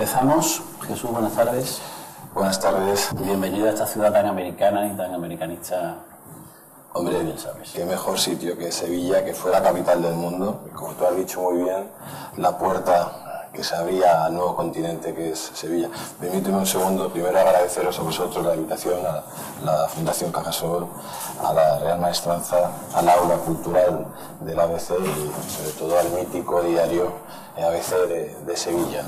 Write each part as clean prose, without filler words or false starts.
Empezamos. Jesús, buenas tardes. Buenas tardes. Y bienvenido a esta ciudad tan americana y tan americanista. Hombre, bien sabes. Qué mejor sitio que Sevilla, que fue la capital del mundo. Y como tú has dicho muy bien, la puerta que se abría al nuevo continente que es Sevilla. Permíteme un segundo, primero agradeceros a vosotros la invitación, a la Fundación Cajasol, a la Real Maestranza, al aula cultural del ABC y sobre todo al mítico diario ABC de Sevilla.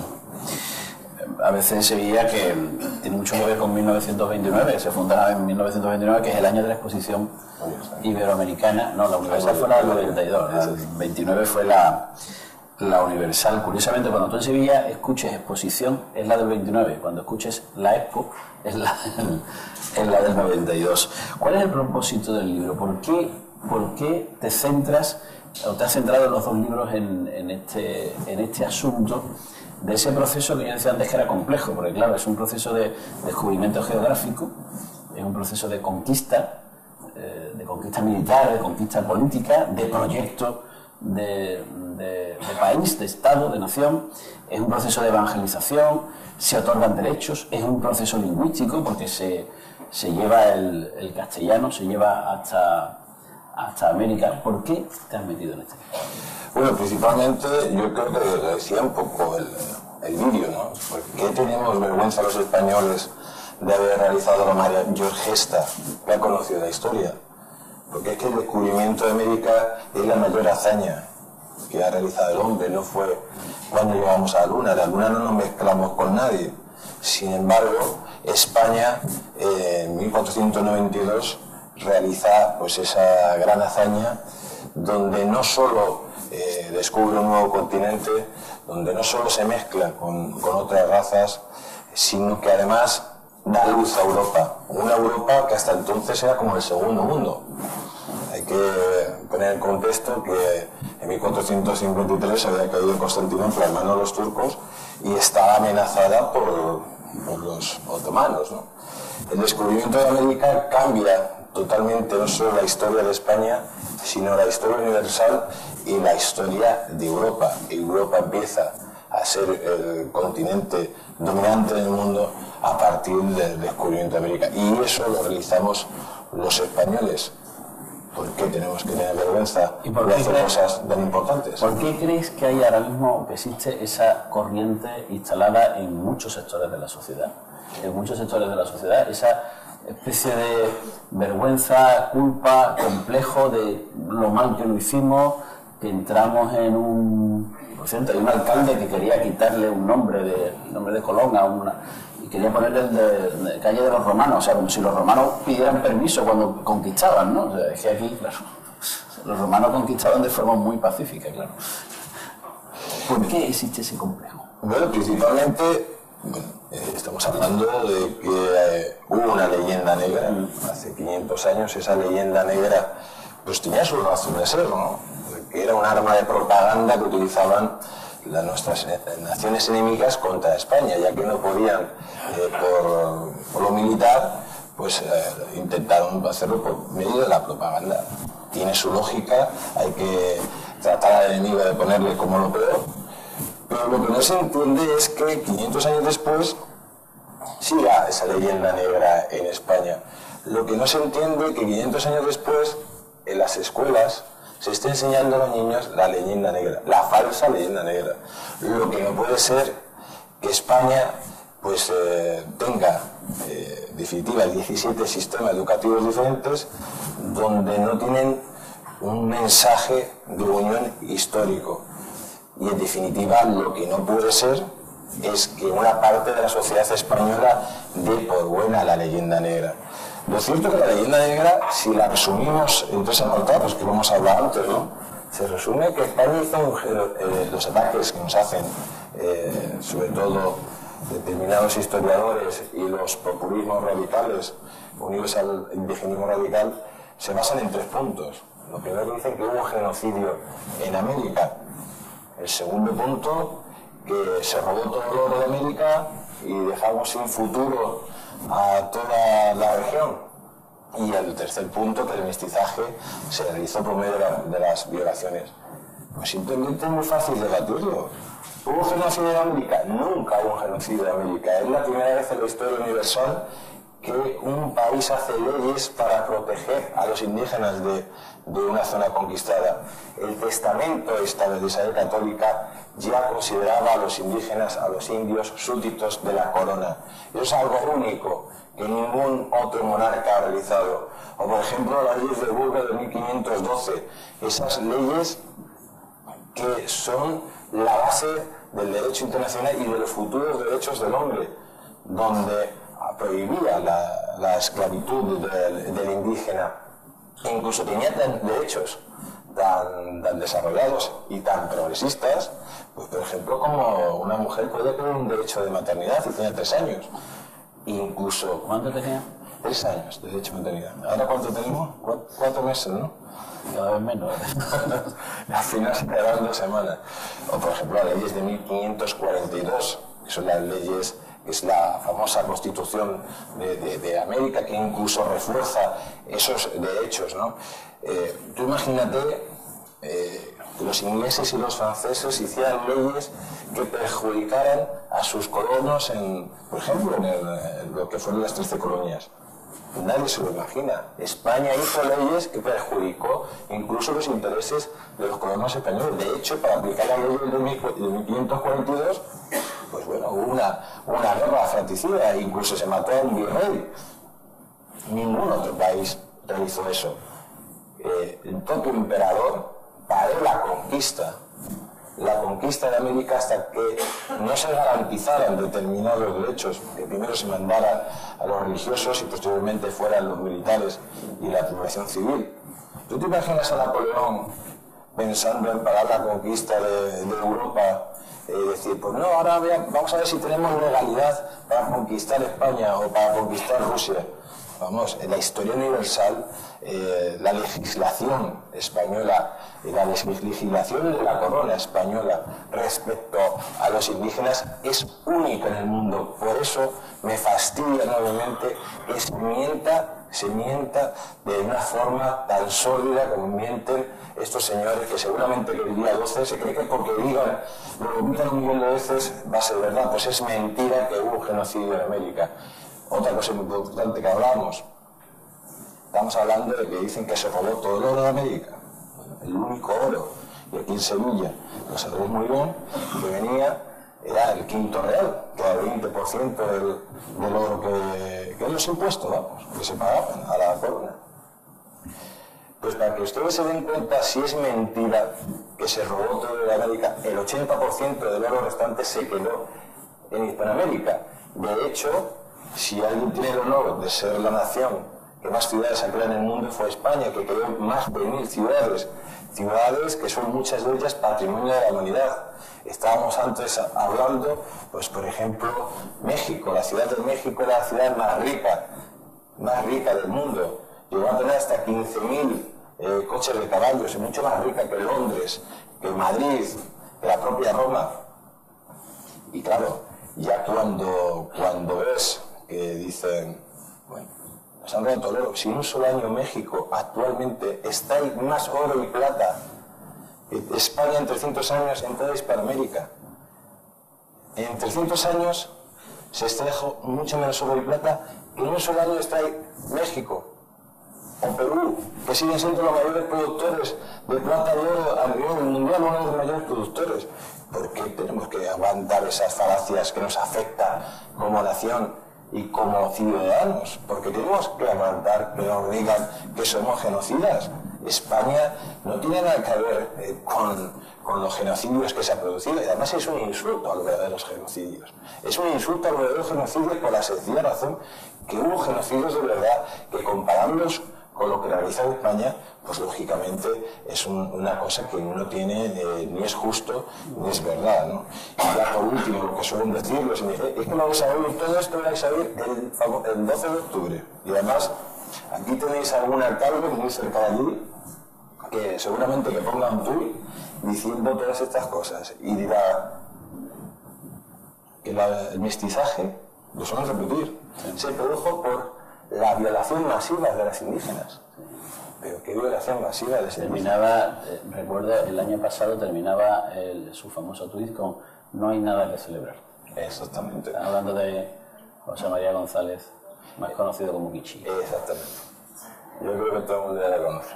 ABC de Sevilla, que tiene mucho que ver con 1929, se funda en 1929, que es el año de la exposición iberoamericana. No, la Universal fue la del 92, el 29 fue la Universal. Curiosamente, cuando tú en Sevilla escuches exposición, es la del 29, cuando escuches la Expo, es la del 92. ¿Cuál es el propósito del libro? ¿Por qué te centras, o te has centrado en los dos libros en este asunto de ese proceso que yo decía antes que era complejo? Porque claro, es un proceso de descubrimiento geográfico, es un proceso de conquista militar, de conquista política, de proyecto de país, de Estado, de nación. Es un proceso de evangelización, se otorgan derechos, es un proceso lingüístico porque se lleva el castellano, se lleva hasta América. ¿Por qué te has metido en este? Bueno, principalmente yo creo que lo decía un poco el vídeo, ¿no? ¿Por qué tenemos vergüenza los españoles de haber realizado la mayor gesta que ha conocido la historia? Porque es que el descubrimiento de América es la mayor hazaña que ha realizado el hombre. No fue cuando llegamos a la Luna no nos mezclamos con nadie. Sin embargo, España en 1492 realiza pues esa gran hazaña donde no solo descubre un nuevo continente, donde no solo se mezcla con otras razas, sino que además da luz a Europa, una Europa que hasta entonces era como el segundo mundo. Hay que poner en contexto que en 1453 había caído Constantinopla en manos de los turcos y estaba amenazada por los otomanos, ¿no? El descubrimiento de América cambia totalmente no solo la historia de España, sino la historia universal y la historia de Europa. Europa empieza a ser el continente dominante del mundo a partir del descubrimiento de América. Y eso lo realizamos los españoles. ¿Por qué tenemos que tener vergüenza de hacer cosas tan importantes? ¿Por qué crees que hay ahora mismo, que existe esa corriente instalada en muchos sectores de la sociedad? En muchos sectores de la sociedad, esa especie de vergüenza, culpa, complejo de lo mal que lo hicimos, que entramos en un... Por cierto, hay un alcalde que quería quitarle un nombre de Colón a una... y quería ponerle el de calle de los romanos, o sea, como si los romanos pidieran permiso cuando conquistaban, ¿no? O sea, es que aquí, claro, los romanos conquistaban de forma muy pacífica, claro. ¿Por qué existe ese complejo? Bueno, principalmente... estamos hablando de que hubo una leyenda negra hace 500 años. Esa leyenda negra pues tenía su razón de ser, ¿no? Que era un arma de propaganda que utilizaban nuestras naciones enemigas contra España, ya que no podían por lo militar, pues intentaron hacerlo por medio de la propaganda. Tiene su lógica, hay que tratar al enemigo de ponerle como lo peor. Pero lo que no se entiende es que 500 años después siga esa leyenda negra en España. Lo que no se entiende es que 500 años después en las escuelas se esté enseñando a los niños la leyenda negra, la falsa leyenda negra. Lo que no puede ser que España pues tenga en definitiva 17 sistemas educativos diferentes donde no tienen un mensaje de unión histórico. Y en definitiva lo que no puede ser es que una parte de la sociedad española dé por buena la leyenda negra. Lo cierto es que la leyenda negra, si la resumimos en tres apartados que hemos hablado antes, ¿no? Se resume que España hizo los ataques que nos hacen, sobre todo determinados historiadores y los populismos radicales unidos al indigenismo radical, se basan en tres puntos. Lo primero que dicen que hubo genocidio en América. El segundo punto, que se robó todo el oro de América y dejamos sin futuro a toda la región. Y el tercer punto, que el mestizaje se realizó por medio de las violaciones. Pues simplemente es muy fácil debatirlo. ¿Hubo genocidio en América? Nunca hubo un genocidio en América. Es la primera vez en la historia universal que un país hace leyes para proteger a los indígenas de una zona conquistada. El testamento de Isabel Católica ya consideraba a los indígenas, a los indios, súbditos de la corona. Eso es algo único que ningún otro monarca ha realizado. O por ejemplo las leyes de Burgos de 1512, esas leyes que son la base del derecho internacional y de los futuros derechos del hombre, donde prohibía la esclavitud del indígena, e incluso tenía derechos tan desarrollados y tan progresistas, pues por ejemplo como una mujer puede tener un derecho de maternidad y tenía 3 años. Incluso... ¿Cuánto tenía? 3 años de derecho de maternidad. ¿Ahora cuánto tenemos? 4 meses, ¿no? Cada vez menos. Al final se quedaron 2 semanas. O por ejemplo las leyes de 1542, que son las leyes, que es la famosa Constitución de América, que incluso refuerza esos derechos, ¿no? Tú imagínate que los ingleses y los franceses hicieran leyes que perjudicaran a sus colonos, por ejemplo, en lo que fueron las 13 colonias. Nadie se lo imagina. España hizo leyes que perjudicó incluso los intereses de los colonos españoles. De hecho, para aplicar la ley de 1542, pues bueno, hubo una guerra fratricida e incluso se mató a un virrey. Ningún otro país realizó eso. El propio emperador paró la conquista de América hasta que no se garantizaran determinados derechos, que primero se mandara a los religiosos y posteriormente fueran los militares y la población civil. ¿Tú te imaginas a Napoleón pensando en parar la conquista de Europa y decir, pues no, ahora vamos a ver si tenemos legalidad para conquistar España o para conquistar Rusia? Vamos, en la historia universal, la legislación española y la legislación de la corona española respecto a los indígenas es única en el mundo. Por eso me fastidia enormemente que se mienta de una forma tan sórdida como mienten estos señores, que seguramente que el día 12 se cree que porque digan, lo repitan un millón de veces, va a ser verdad. Pues es mentira que hubo un genocidio en América. Otra cosa muy importante que hablamos, estamos hablando de que dicen que se robó todo el oro de América, el único oro, y aquí en Sevilla, lo sabéis muy bien, que venía, era el quinto real, que era el 20% del oro que eran los impuestos, vamos, que se pagaban a la corona. Pues para que ustedes se den cuenta si es mentira que se robó todo de América, el 80% del oro restante se quedó en Hispanoamérica. De hecho, si alguien tiene el honor de ser la nación que más ciudades ha creado en el mundo, fue España, que creó más de 1000 ciudades que son muchas de ellas patrimonio de la humanidad. Estábamos antes hablando, pues por ejemplo, México. La ciudad de México era la ciudad más rica del mundo. Llegó a tener hasta 15.000 coches de caballos, y mucho más rica que Londres, que Madrid, que la propia Roma. Y claro, ya cuando ves que dicen, bueno, nos han roto el oro. Si en un solo año México actualmente extrae más oro y plata que España en 300 años en toda Hispanoamérica. En 300 años se extrajo mucho menos oro y plata que en un solo año extrae México o Perú, que siguen siendo los mayores productores de plata y oro a nivel mundial, uno de los mayores productores. ¿Por qué tenemos que aguantar esas falacias que nos afectan como nación y como ciudadanos? Porque tenemos que aguantar que nos digan que somos genocidas. España no tiene nada que ver con los genocidios que se han producido, y además es un insulto a los verdaderos genocidios. Es un insulto a los verdaderos genocidios por la sencilla razón que hubo genocidios de verdad, que comparándolos con lo que realiza España, pues lógicamente es una cosa que no tiene, ni es justo, ni es verdad, ¿no? Y ya por último, lo que suelen decir los indígenas, es que vamos a oír todo esto, vais a oír el 12 de octubre. Y además, aquí tenéis algún alcalde muy cerca de allí, que seguramente le ponga un tuit diciendo todas estas cosas, y dirá que el mestizaje, lo suelen repetir, se produjo por la violación masiva de las indígenas. Pero ¿Qué violación masiva de ese Terminaba, recuerdo, el año pasado terminaba su famoso tuit con "no hay nada que celebrar". Exactamente. Están hablando de José María González, más conocido como Kichi. Exactamente. Yo creo que todo el mundo ya la conoce.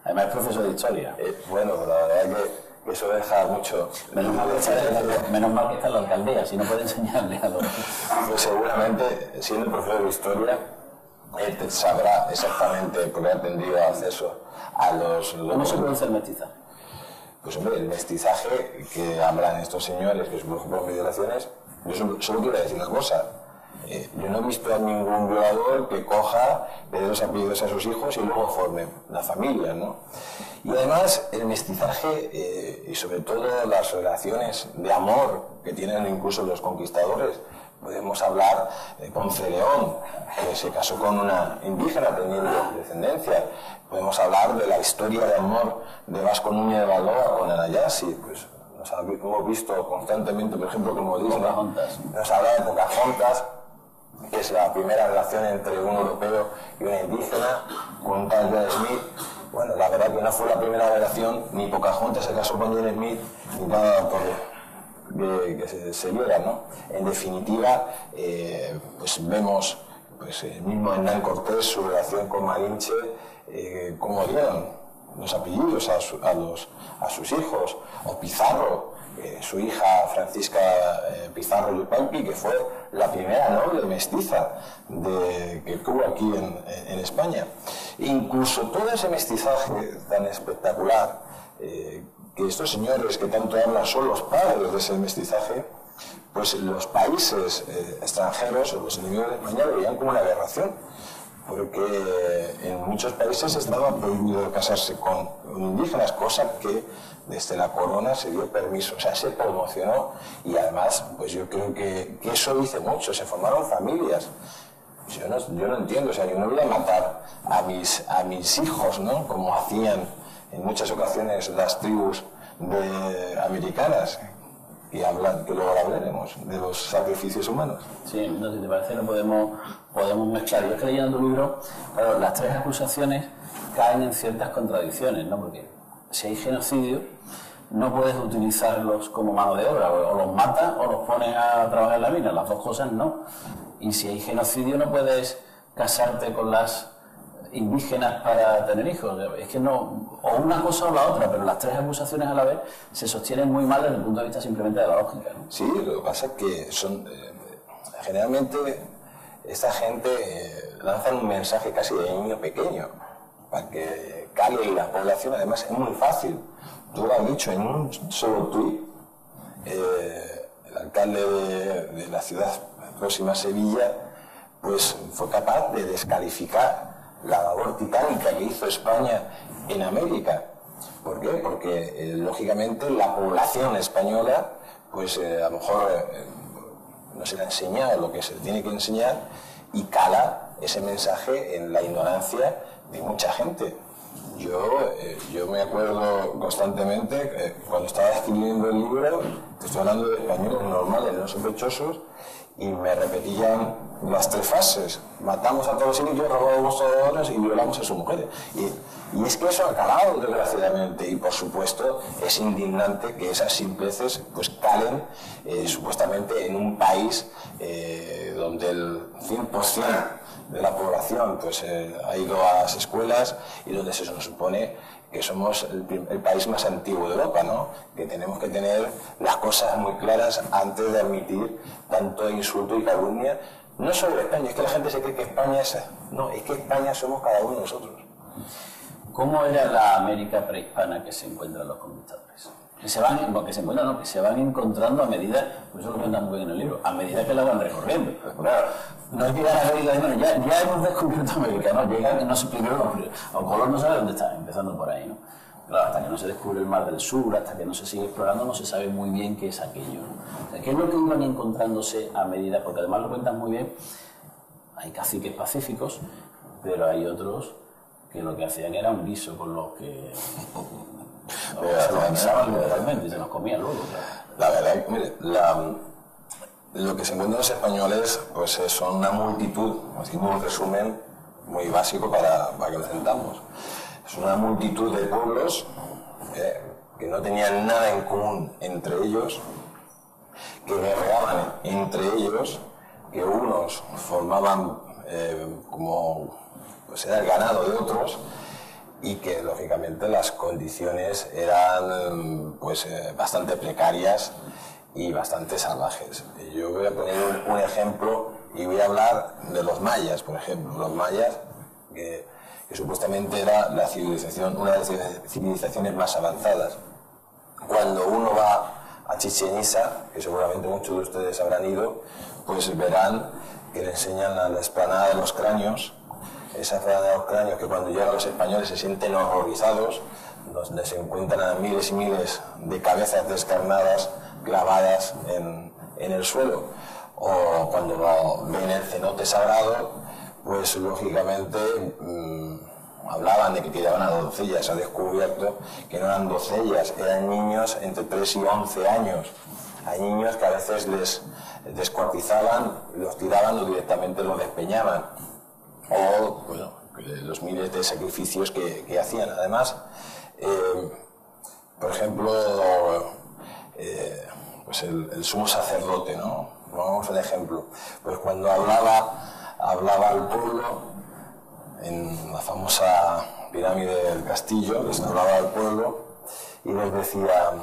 Además es profesor de historia. Bueno, la verdad es que eso deja mucho... Menos mal que está en la alcaldía, si no puede enseñarle a los... Pues seguramente, siendo profesor de historia, él sabrá exactamente, porque ha tenido acceso a los... ¿Cómo se produce el mestizaje? Pues hombre, el mestizaje que hablan estos señores, que son por violaciones, yo solo quiero decir una cosa. Yo no he visto a ningún violador que coja, le dé los apellidos a sus hijos y luego forme la familia, ¿no? Y además, el mestizaje y sobre todo las relaciones de amor que tienen incluso los conquistadores. Podemos hablar de Ponce León, que se casó con una indígena teniendo descendencia. Podemos hablar de la historia de amor de Vasco Núñez de Balboa con Anayasi. Pues hemos visto constantemente, por ejemplo, como Disney, nos habla de Pocahontas, que es la primera relación entre un europeo y una indígena, con un tal John Smith. Bueno, la verdad que no fue la primera relación, ni Pocahontas se casó con John Smith, ni nada por que se viera, ¿no? En definitiva, pues vemos pues, mismo Hernán Cortés, su relación con Malinche, cómo dieron los apellidos a sus hijos, o Pizarro, su hija Francisca Pizarro Yupalpi, que fue la primera noble mestiza que tuvo aquí en España. Incluso todo ese mestizaje tan espectacular, que estos señores que tanto hablan son los padres de ese mestizaje, pues los países extranjeros, los enemigos de España, lo veían como una aberración, porque en muchos países estaba prohibido casarse con indígenas, cosa que desde la corona se dio permiso, o sea, se promocionó, y además, pues yo creo que eso dice mucho, se formaron familias. Yo no entiendo, o sea, yo no voy a matar a mis hijos, ¿no? Como hacían en muchas ocasiones las tribus americanas, que luego hablaremos de los sacrificios humanos. Sí, no, si te parece lo podemos mezclar. Yo es que leyendo tu libro, claro, las tres acusaciones caen en ciertas contradicciones, ¿no? Porque si hay genocidio, no puedes utilizarlos como mano de obra, o los matas o los pones a trabajar en la mina, las dos cosas no. Y si hay genocidio, no puedes casarte con las indígenas para tener hijos. Es que no, o una cosa o la otra, pero las tres acusaciones a la vez se sostienen muy mal desde el punto de vista simplemente de la lógica, ¿no? Sí, lo que pasa es que son generalmente esta gente lanza un mensaje casi de niño pequeño para que cale la población. Además es muy fácil, tú lo has dicho en un solo tuit. El alcalde de la ciudad próxima a Sevilla pues fue capaz de descalificar la labor titánica que hizo España en América. ¿Por qué? Porque lógicamente la población española pues a lo mejor no se le ha enseñado lo que se le tiene que enseñar, y cala ese mensaje en la ignorancia de mucha gente. Yo me acuerdo constantemente cuando estaba escribiendo el libro, te estoy hablando de españoles normales, no sospechosos, y me repetían las tres fases: matamos a todos los indios, robamos a todos y violamos a sus mujeres. Y es que eso ha calado, desgraciadamente, y por supuesto es indignante que esas simpleces pues calen supuestamente en un país donde el 100% de la población pues ha ido a las escuelas, y donde se nos supone que somos el país más antiguo de Europa, ¿no? Que tenemos que tener las cosas muy claras antes de admitir tanto insulto y calumnia, no sobre España. Es que la gente se cree que España es... No, es que España somos cada uno de nosotros. ¿Cómo era la América prehispana que se encuentran los conquistadores? Que se van encontrando a medida, por eso lo cuentan muy bien en el libro, a medida que la van recorriendo. Claro, no es llegar a América y bueno, ya hemos descubierto América, ¿no? Llegan, no sé, primero Colón no sabe dónde está, empezando por ahí, ¿no? Claro, hasta que no se descubre el Mar del Sur, hasta que no se sigue explorando, no se sabe muy bien qué es aquello, ¿no? O sea, ¿qué es lo que iban encontrándose a medida? Porque además lo cuentan muy bien, hay caciques pacíficos, pero hay otros que lo que hacían era un guiso con los que... se los guisaban literalmente y se los comían luego, claro. La verdad, mire, lo que se encuentran los españoles pues son una multitud, haciendo un resumen muy básico para que lo entendamos. pues una multitud de pueblos que no tenían nada en común entre ellos, que guerreaban entre ellos, que unos formaban como pues era el ganado de otros, y que lógicamente las condiciones eran pues bastante precarias y bastante salvajes. Yo voy a poner un ejemplo y voy a hablar de los mayas, por ejemplo. Los mayas, que supuestamente era la civilización, una de las civilizaciones más avanzadas. Cuando uno va a Chichén Itzá, que seguramente muchos de ustedes habrán ido, pues verán que le enseñan la explanada de los cráneos, esa explanada de los cráneos que cuando llegan los españoles se sienten horrorizados, donde se encuentran miles y miles de cabezas descarnadas clavadas en el suelo. O cuando ven el cenote sagrado, pues lógicamente hablaban de que tiraban a doncellas. Se ha descubierto que no eran doncellas, eran niños entre 3 y 11 años. Hay niños que a veces les descuartizaban, los tiraban o directamente los despeñaban. O bueno, los miles de sacrificios que hacían. Además, por ejemplo, pues el sumo sacerdote, ¿no? Pongamos un ejemplo. Pues cuando hablaba al pueblo, en la famosa pirámide del castillo, les hablaba al pueblo y les decía: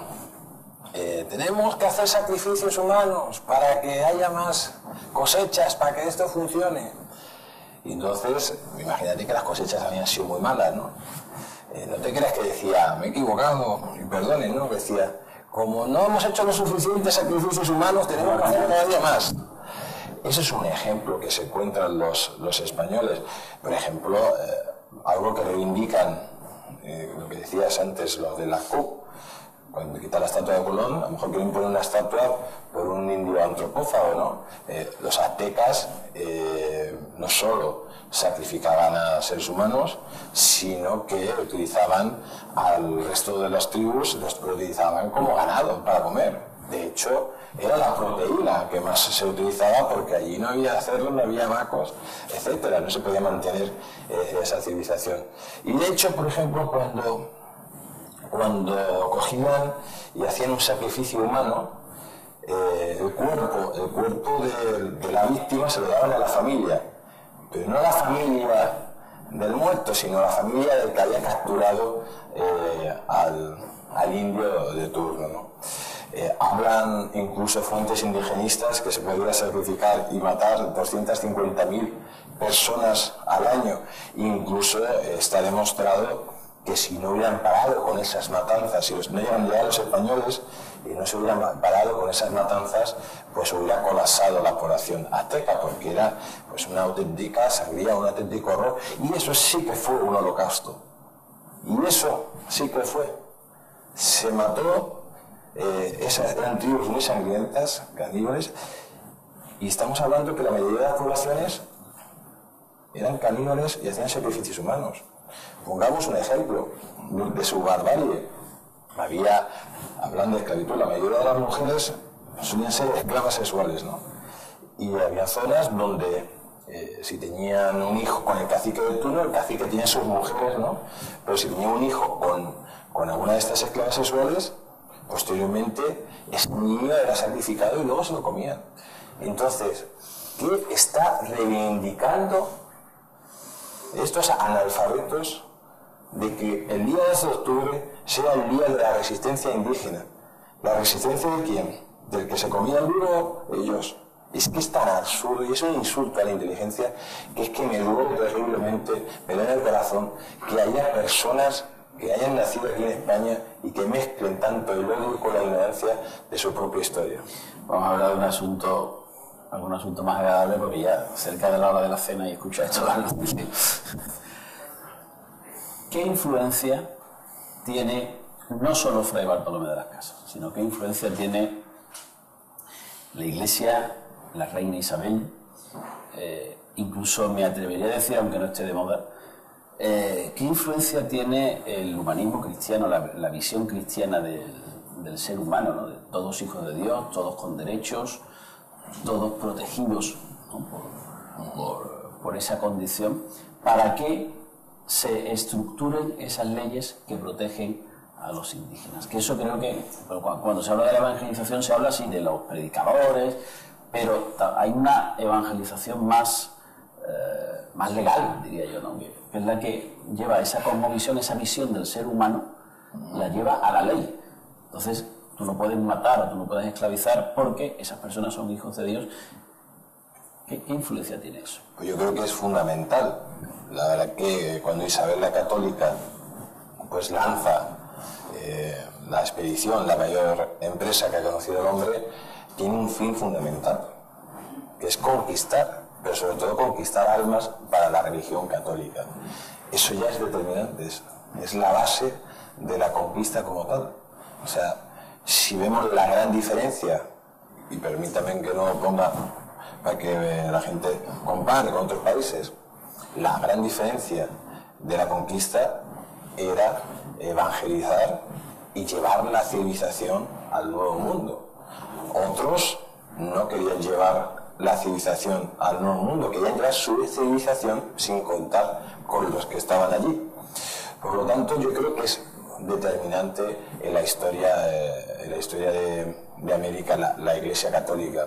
tenemos que hacer sacrificios humanos para que haya más cosechas, para que esto funcione. Y entonces, imagínate que las cosechas habían sido muy malas, ¿no? No te creas que decía, me he equivocado, y perdonen, ¿no? Decía, como no hemos hecho los suficientes sacrificios humanos, tenemos que hacer todavía más. Ese es un ejemplo que se encuentran los españoles. Por ejemplo, algo que reivindican, lo que decías antes, los de la CUP, cuando quitan la estatua de Colón, a lo mejor quieren poner una estatua por un indio antropófago, ¿no? Los aztecas no solo sacrificaban a seres humanos, sino que utilizaban al resto de las tribus, los utilizaban como ganado para comer. De hecho, era la proteína que más se utilizaba porque allí no había cerdos, no había vacos, etcétera. No se podía mantener esa civilización. Y de hecho, por ejemplo, cuando cogían y hacían un sacrificio humano, el cuerpo de la víctima se lo daban a la familia, pero no a la familia del muerto, sino a la familia del que había capturado al indio de turno, ¿no? Hablan incluso fuentes indigenistas que se podría sacrificar y matar 250.000 personas al año. Incluso está demostrado que si no hubieran parado con esas matanzas, si no hubieran llegado los españoles y no se hubieran parado con esas matanzas, pues hubiera colapsado la población azteca, porque era pues una auténtica sangría, un auténtico horror. Y eso sí que fue un holocausto. Y eso sí que fue. Se mató, esas eran tribus muy sangrientas, caníbales, y estamos hablando que la mayoría de las poblaciones eran caníbales y hacían sacrificios humanos. Pongamos un ejemplo de su barbarie. Hablando de esclavitud, la mayoría de las mujeres solían ser esclavas sexuales, ¿no? Y había zonas donde si tenían un hijo con el cacique del turno, el cacique tenía sus mujeres, ¿no? Pero si tenía un hijo con alguna de estas esclavas sexuales, posteriormente ese niño era sacrificado y luego se lo comían. Entonces, ¿qué está reivindicando estos analfabetos de que el día 12 de octubre sea el día de la resistencia indígena? ¿La resistencia de quién? ¿Del que se comían vivo? Ellos. Es que es tan absurdo y es un insulto a la inteligencia que es que me duele terriblemente, me duele el corazón que haya personas que hayan nacido aquí en España y que mezclen tanto el odio con la ignorancia de su propia historia. Vamos a hablar de algún asunto más agradable, porque ya cerca de la hora de la cena y escucha esto. ¿Qué influencia tiene no solo Fray Bartolomé de las Casas, sino qué influencia tiene la Iglesia, la reina Isabel, incluso me atrevería a decir, aunque no esté de moda, qué influencia tiene el humanismo cristiano, la visión cristiana del ser humano, ¿no? De todos hijos de Dios, todos con derechos, todos protegidos, ¿no? por esa condición, para que se estructuren esas leyes que protegen a los indígenas. Que eso creo que, cuando se habla de la evangelización, se habla así de los predicadores, pero hay una evangelización más legal, diría yo, ¿no? Que es la que lleva esa cosmovisión, esa visión del ser humano, la lleva a la ley. Entonces, tú no puedes matar o tú no puedes esclavizar porque esas personas son hijos de Dios. ¿Qué influencia tiene eso? Pues yo creo que es fundamental. La verdad que cuando Isabel la Católica pues lanza la expedición, la mayor empresa que ha conocido el hombre, tiene un fin fundamental, que es conquistar, pero sobre todo conquistar almas para la religión católica. Eso ya es determinante, es la base de la conquista como tal. O sea, si vemos la gran diferencia, y permítame que no ponga para que la gente compare con otros países, la gran diferencia de la conquista era evangelizar y llevar la civilización al nuevo mundo. Otros no querían llevar la civilización al nuevo mundo, querían llevar su civilización sin contar con los que estaban allí. Por lo tanto, yo creo que es determinante en la historia de América la Iglesia Católica.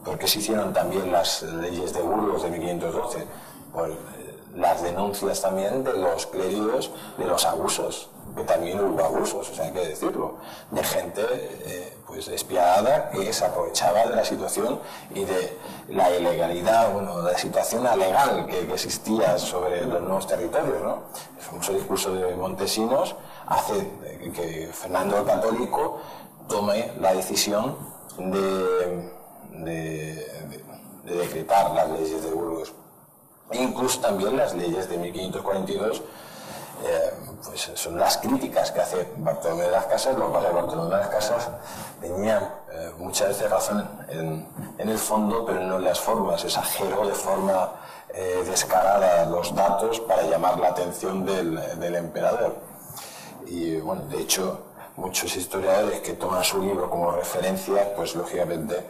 Porque se hicieron también las leyes de Burgos de 1512, por las denuncias también de los clérigos de los abusos, que también hubo abusos, o sea, hay que decirlo, de gente pues despiadada que se aprovechaba de la situación y de la ilegalidad, bueno, de la situación alegal que existía sobre los nuevos territorios, ¿no? El famoso discurso de Montesinos hace que Fernando el Católico tome la decisión de decretar las leyes de Burgos. Incluso también las leyes de 1542 pues son las críticas que hace Bartolomé de las Casas. Lo que pasa es que Bartolomé de las Casas tenía muchas veces razón en el fondo, pero no en las formas. Exageró de forma descarada los datos para llamar la atención del emperador. Y bueno, de hecho, muchos historiadores que toman su libro como referencia, pues lógicamente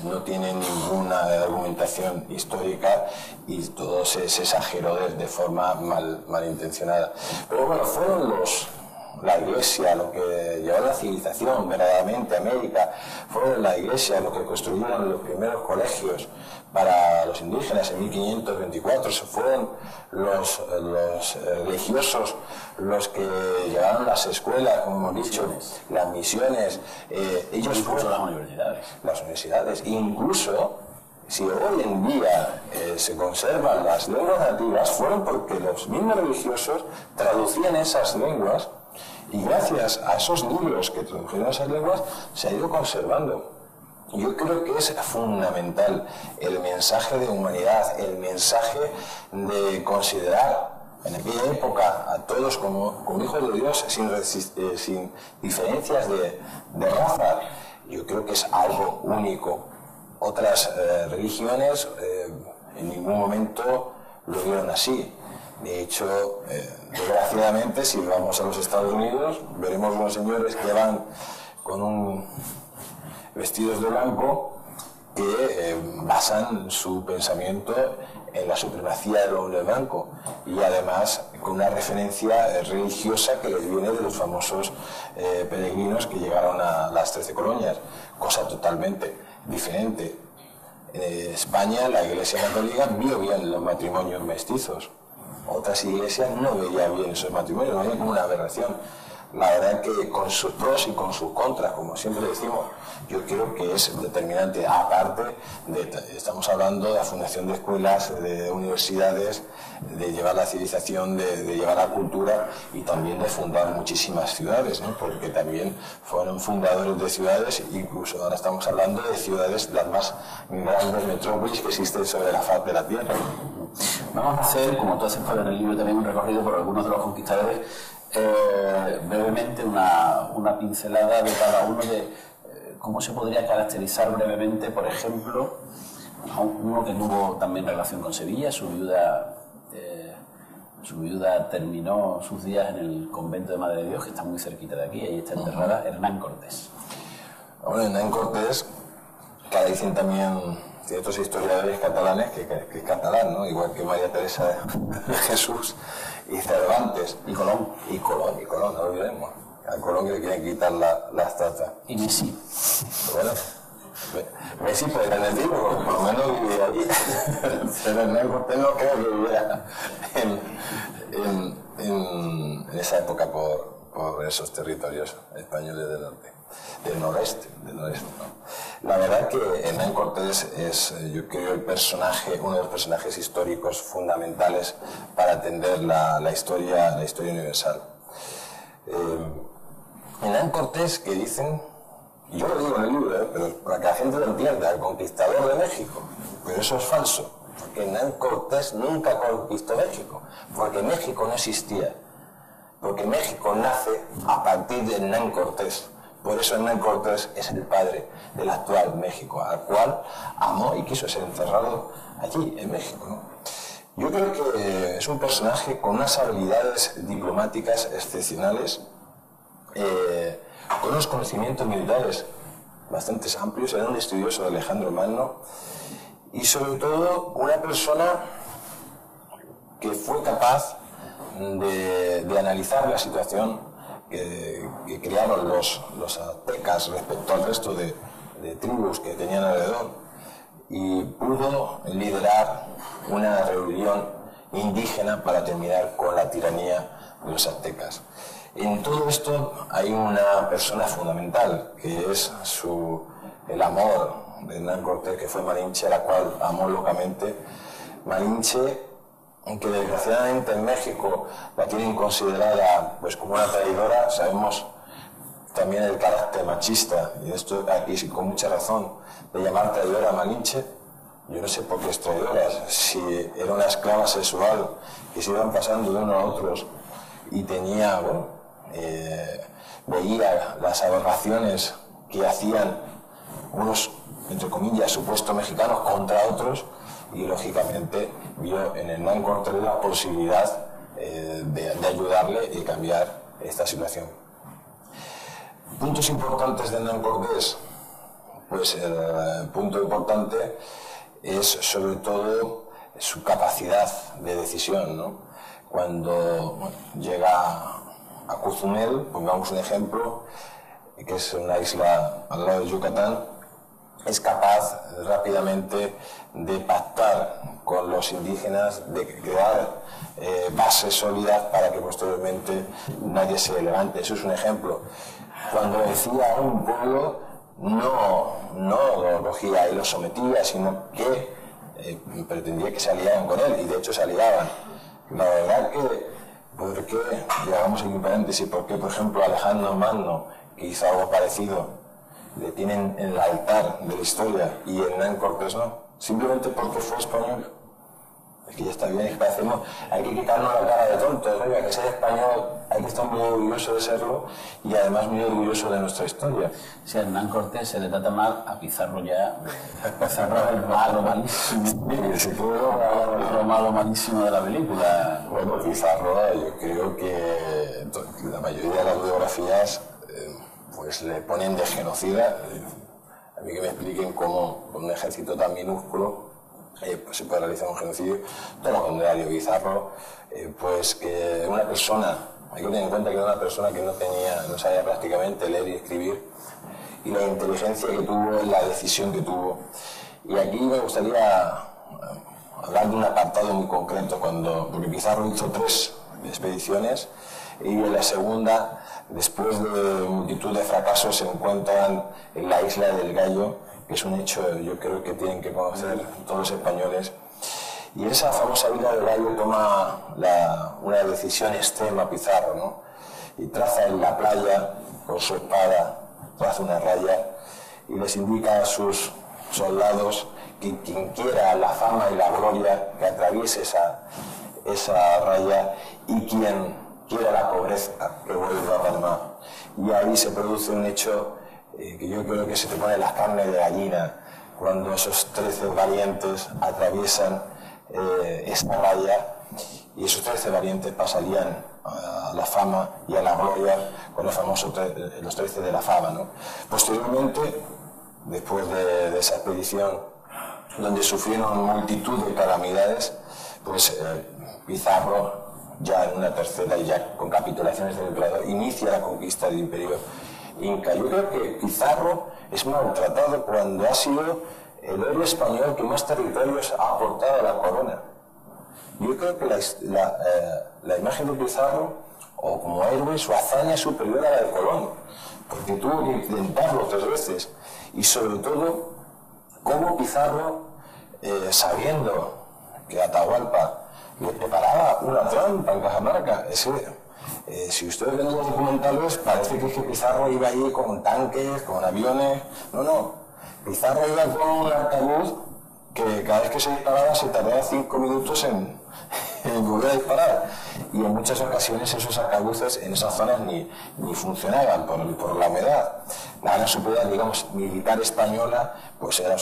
no tienen ninguna argumentación histórica y todo se exageró de forma malintencionada. Pero bueno, fueron la Iglesia lo que llevó la civilización verdaderamente a América, fueron la Iglesia lo que construyeron los primeros colegios para los indígenas en 1524, fueron los religiosos los que llevaron las escuelas, como hemos dicho, las misiones, ellos fueron las universidades. Incluso si hoy en día se conservan las lenguas nativas, fueron porque los mismos religiosos traducían esas lenguas y gracias a esos libros que tradujeron esas lenguas se ha ido conservando. Yo creo que es fundamental el mensaje de humanidad, el mensaje de considerar en aquella época a todos como hijos de Dios sin diferencias de raza. Yo creo que es algo único. Otras religiones en ningún momento lo vieron así. De hecho, desgraciadamente, si vamos a los Estados Unidos, veremos unos señores que van con vestidos de blanco que basan su pensamiento en la supremacía del hombre blanco y además con una referencia religiosa que les viene de los famosos peregrinos que llegaron a las 13 colonias, cosa totalmente diferente. En España la Iglesia Católica vio bien los matrimonios mestizos, otras iglesias no veían bien esos matrimonios, lo veían como una aberración. La verdad que con sus pros y con sus contras, como siempre decimos, yo creo que es determinante. Aparte, estamos hablando de la fundación de escuelas, de universidades, de llevar la civilización, de llevar la cultura y también de fundar muchísimas ciudades, ¿no? Porque también fueron fundadores de ciudades, incluso ahora estamos hablando de ciudades, las más grandes metrópolis que existen sobre la faz de la Tierra. Vamos a hacer, como tú haces en el libro, también un recorrido por algunos de los conquistadores. Brevemente una pincelada de cada uno de cómo se podría caracterizar brevemente, por ejemplo, uno que tuvo también relación con Sevilla. Su viuda terminó sus días en el convento de Madre de Dios, que está muy cerquita de aquí, ahí está enterrada. Hernán Cortés. Bueno, Hernán Cortés, que dicen también tiene otros historiadores catalanes que es catalán, ¿no? Igual que María Teresa de Jesús y Cervantes. Y Colón. Y Colón, no lo olvidemos. A Colón que le quieren quitar la estatua. Y Messi. Bueno, Messi podría decir, por lo menos vivía allí. Pero Hernán Cortés no creo que viviera en esa época por esos territorios españoles del noreste, ¿no? La verdad que Hernán Cortés es, yo creo, uno de los personajes históricos fundamentales para entender la historia universal. Hernán Cortés, que dicen, y yo lo digo en el libro, pero para que la gente lo entienda, el conquistador de México, pero eso es falso, porque Hernán Cortés nunca conquistó México, porque México no existía, porque México nace a partir de Hernán Cortés. Por eso Hernán Cortés es el padre del actual México, al cual amó y quiso ser enterrado allí, en México, ¿no? Yo creo que es un personaje con unas habilidades diplomáticas excepcionales, con unos conocimientos militares bastante amplios, era un estudioso de Alejandro Magno y sobre todo una persona que fue capaz de analizar la situación que crearon los aztecas respecto al resto de tribus que tenían alrededor y pudo liderar una rebelión indígena para terminar con la tiranía de los aztecas. En todo esto hay una persona fundamental, que es el amor de Hernán Cortés, que fue Malinche, a la cual amó locamente. Malinche, aunque desgraciadamente en México la tienen considerada pues como una traidora, sabemos también el carácter machista, y esto aquí sí, con mucha razón, de llamar traidora a Malinche. Yo no sé por qué es traidora, si era una esclava sexual que se iban pasando de unos a otros y tenía, veía las aberraciones que hacían unos, entre comillas, supuestos mexicanos contra otros, y lógicamente vio en Hernán Cortés la posibilidad de ayudarle y cambiar esta situación. Puntos importantes de Hernán Cortés. Pues el punto importante es sobre todo su capacidad de decisión, ¿no? Cuando llega a Cozumel, pongamos un ejemplo, que es una isla al lado de Yucatán, es capaz rápidamente de pactar con los indígenas, de crear bases sólidas para que posteriormente nadie se levante. Eso es un ejemplo. Cuando decía a un pueblo, no lo cogía y lo sometía, sino que pretendía que se aliaran con él, y de hecho se aliaban. La verdad que, porque, llegamos aquí un paréntesis, porque por ejemplo Alejandro Magno, que hizo algo parecido, le tienen en el altar de la historia y Hernán Cortés no, simplemente porque fue español. Es que ya está bien, es que hacemos, hay que quitarnos la cara de tontos, ¿no? Hay que ser español, hay que estar muy orgulloso de serlo y además muy orgulloso de nuestra historia. Si a Hernán Cortés se le trata mal, a Pizarro ya. Pizarro es el malo malísimo. Lo malo malísimo de la película. Bueno, Pizarro, yo creo que la mayoría de las biografías pues le ponen de genocida. A mí que me expliquen cómo con un ejército tan minúsculo pues se puede realizar un genocidio. Todo lo contrario, Pizarro, pues que una persona, hay que tener en cuenta que era una persona que no sabía prácticamente leer y escribir, y la inteligencia que tuvo, la decisión que tuvo. Y aquí me gustaría hablar de un apartado muy concreto, porque Pizarro hizo 3 expediciones, y en la segunda, después de multitud de fracasos, se encuentran en la isla del Gallo, que es un hecho, yo creo que tienen que conocer todos los españoles. Y en esa famosa isla del Gallo toma una decisión extrema Pizarro, ¿no? Y traza en la playa, con su espada, traza una raya y les indica a sus soldados que quien quiera la fama y la gloria, que atraviese esa raya, y quien quiera la pobreza, que vuelva a Panamá. Y ahí se produce un hecho que yo creo que se te pone las carnes de gallina, cuando esos 13 valientes atraviesan esta raya, y esos 13 valientes pasarían a la fama y a la gloria con los famosos los 13 de la fama, ¿no? Posteriormente, después de esa expedición, donde sufrieron multitud de calamidades, pues Pizarro, ya en una tercera y ya con capitulaciones del emperador, inicia la conquista del imperio inca. Yo creo que Pizarro es maltratado cuando ha sido el héroe español que más territorios ha aportado a la corona. Yo creo que la imagen de Pizarro, o como héroe, su hazaña es superior a la de Colón, porque tuvo que intentarlo 3 veces. Y sobre todo, cómo Pizarro, sabiendo que Atahualpa le preparaba una trampa en Cajamarca, si ustedes ven los documentales, parece que Pizarro iba ahí con tanques, con aviones. No. Pizarro iba con un arcabuz que cada vez que se disparaba se tardaba 5 minutos en volver a disparar. Y en muchas ocasiones esos arcabuces en esas zonas ni funcionaban por la humedad. La gran superioridad, digamos, militar española, pues eran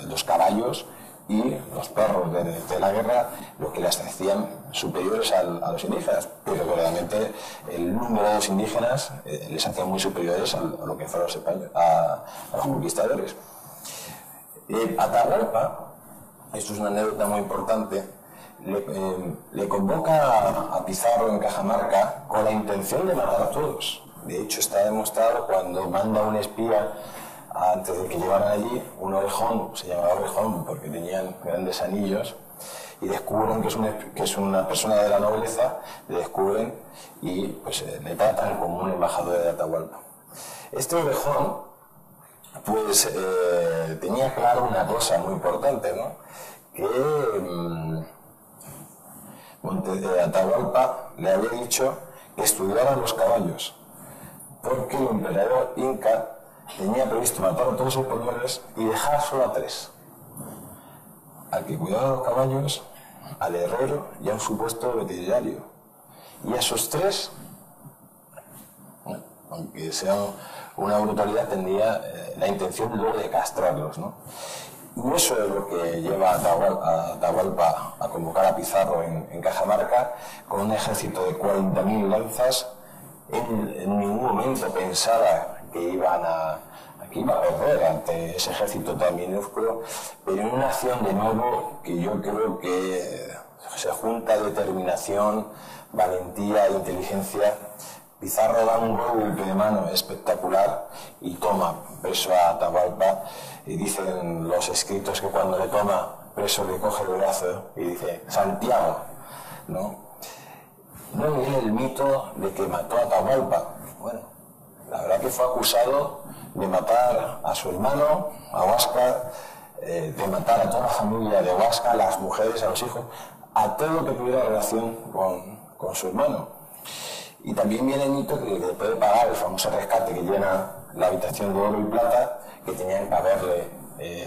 los caballos y los perros de la guerra, lo que las hacían superiores a los indígenas, pero verdaderamente el número de los indígenas les hacía muy superiores a lo que fueron los españoles, a los conquistadores. Atahualpa, esto es una anécdota muy importante, le convoca a Pizarro en Cajamarca con la intención de matar a todos. De hecho, está demostrado cuando manda un espía antes de que llegaran allí, un orejón, se llamaba orejón porque tenían grandes anillos, y descubren que es una persona de la nobleza, le descubren y pues le tratan como un embajador de Atahualpa. Este orejón pues tenía claro una cosa muy importante, ¿no? Que Atahualpa le había dicho que estudiara los caballos, porque el emperador inca tenía previsto matar a todos los españoles y dejar solo a 3. Al que cuidaba los caballos, al herrero y a un supuesto veterinario. Y a esos 3, aunque sea una brutalidad, tendría la intención luego de castrarlos, ¿no? Y eso es lo que lleva a Atahualpa a convocar a Pizarro en Cajamarca con un ejército de 40.000 lanzas. En ningún momento pensaba que iba a perder ante ese ejército tan minúsculo, pero en una acción de nuevo que yo creo que se junta determinación, valentía e inteligencia. Pizarro da un golpe de mano espectacular y toma preso a Atahualpa, y dicen los escritos que cuando le toma preso le coge el brazo y dice Santiago, ¿no? No viene el mito de que mató a Atahualpa. Bueno, la verdad que fue acusado de matar a su hermano, a Huáscar, de matar a toda la familia de Huáscar, a las mujeres, a los hijos, a todo lo que tuviera relación con su hermano. Y también viene el mito que le puede pagar el famoso rescate que llena la habitación de oro y plata que tenían que haberle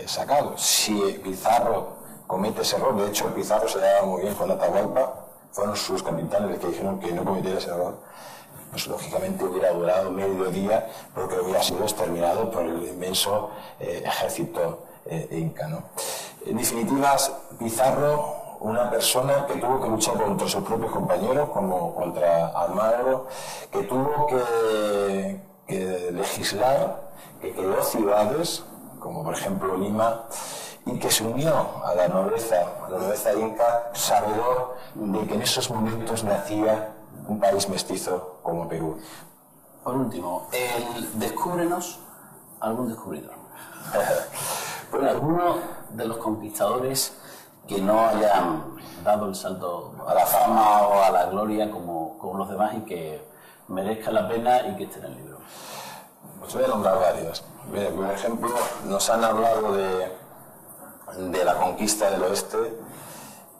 sacado. Si Pizarro comete ese error, de hecho Pizarro se llevaba muy bien con Atahualpa, fueron sus capitanes los que dijeron que no cometiera ese error, pues lógicamente hubiera durado medio día porque hubiera sido exterminado por el inmenso ejército inca, ¿no? En definitiva, Pizarro, una persona que tuvo que luchar contra sus propios compañeros, como contra Almagro, que tuvo que legislar, que creó ciudades, como por ejemplo Lima, y que se unió a la nobleza inca, sabedor de que en esos momentos nacía un país mestizo como Perú. Por último, descúbrenos algún descubridor. Bueno, alguno de los conquistadores que no hayan dado el salto a la fama o a la gloria como los demás y que merezca la pena y que esté en el libro. Pues voy a nombrar varios. Por ejemplo, nos han hablado de la conquista del oeste,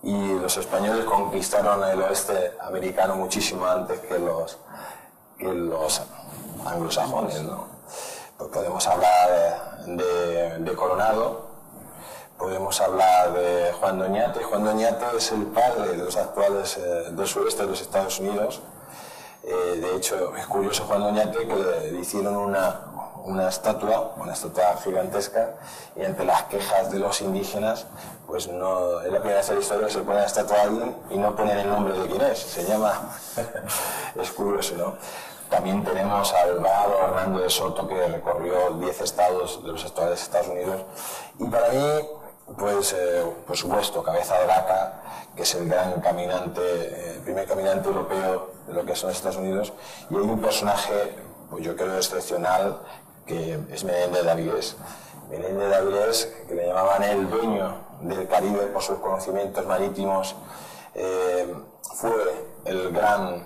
y los españoles conquistaron el oeste americano muchísimo antes que los anglosajones, ¿no? Pues podemos hablar de Coronado, podemos hablar de Juan Doñate. Juan Doñate es el padre de los actuales del sureste de los Estados Unidos. De hecho, es curioso Juan Doñate que le hicieron una estatua gigantesca, y ante las quejas de los indígenas, pues no es la primera vez en la historia que se pone la estatua a alguien y no ponen el nombre de quién es, se llama. Es curioso, ¿no? También tenemos al bravo Hernando de Soto, que recorrió 10 estados de los actuales Estados Unidos, y para mí Pues, por supuesto, Cabeza de Vaca, que es el gran caminante, el primer caminante europeo de lo que son Estados Unidos, y hay un personaje, pues yo creo excepcional, que es Menéndez de Avilés. Menéndez de Avilés, que le llamaban el dueño del Caribe por sus conocimientos marítimos, fue el gran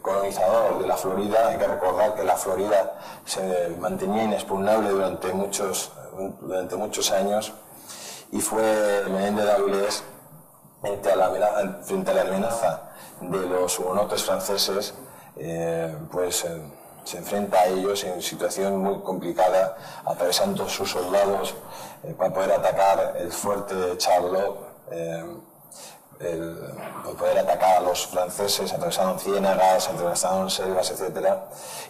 colonizador de la Florida. Hay que recordar que la Florida se mantenía inexpugnable durante muchos años, y fue Menéndez de Avilés, frente a la amenaza de los hugonotes franceses, se enfrenta a ellos en situación muy complicada, atravesando sus soldados para poder atacar el fuerte de Charlotte, para poder atacar a los franceses. Atravesaron ciénagas, atravesaron selvas, etc.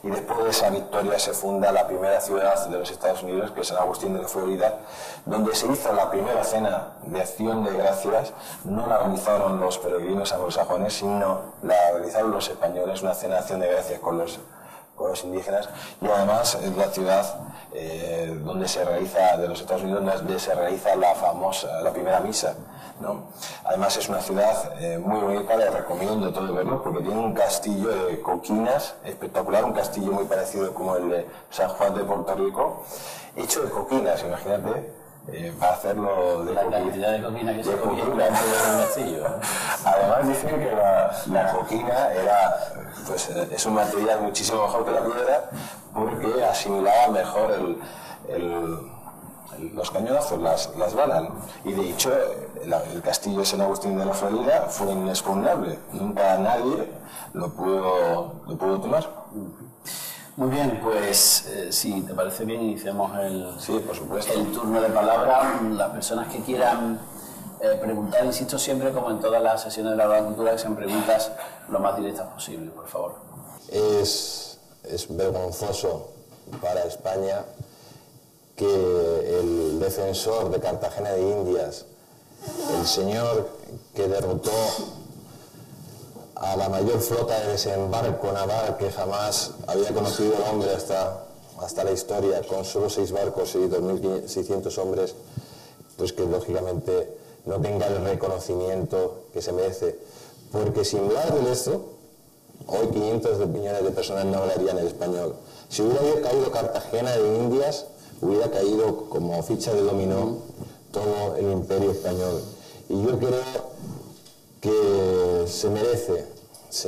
Y después de esa victoria se funda la primera ciudad de los Estados Unidos, que es San Agustín de la Florida, donde se hizo la primera cena de acción de gracias. No la realizaron los peregrinos anglosajones, sino la realizaron los españoles, una cena de acción de gracias con los indígenas. Y además es la ciudad donde se realiza, de los Estados Unidos, donde se realiza la primera misa, ¿no? Además es una ciudad muy bonita, les recomiendo todo verlo, porque tiene un castillo de coquinas espectacular, un castillo muy parecido como el de San Juan de Puerto Rico, hecho de coquinas, imagínate. Para hacerlo de la cantidad de coquina que se cogía en el castillo. Además dicen que la coquina es un material muchísimo mejor que la piedra, porque asimilaba mejor los cañonazos, las balas, ¿no? Y de hecho el castillo de San Agustín de la Florida fue inexpugnable, nunca nadie lo pudo tomar. Muy bien, pues si te parece bien, iniciamos sí, por supuesto, el turno de palabra. Las personas que quieran preguntar, insisto siempre, como en todas las sesiones de la Hora de Cultura, que sean preguntas lo más directas posible, por favor. Es vergonzoso para España que el defensor de Cartagena de Indias, el señor que derrotó a la mayor flota de desembarco naval que jamás había conocido el hombre hasta la historia, con solo 6 barcos y 2.600 hombres, pues que lógicamente no tenga el reconocimiento que se merece. Porque sin hablar del esto, hoy 500 millones de personas no hablarían el español. Si hubiera caído Cartagena de Indias, hubiera caído como ficha de dominó todo el imperio español. Y yo creo que se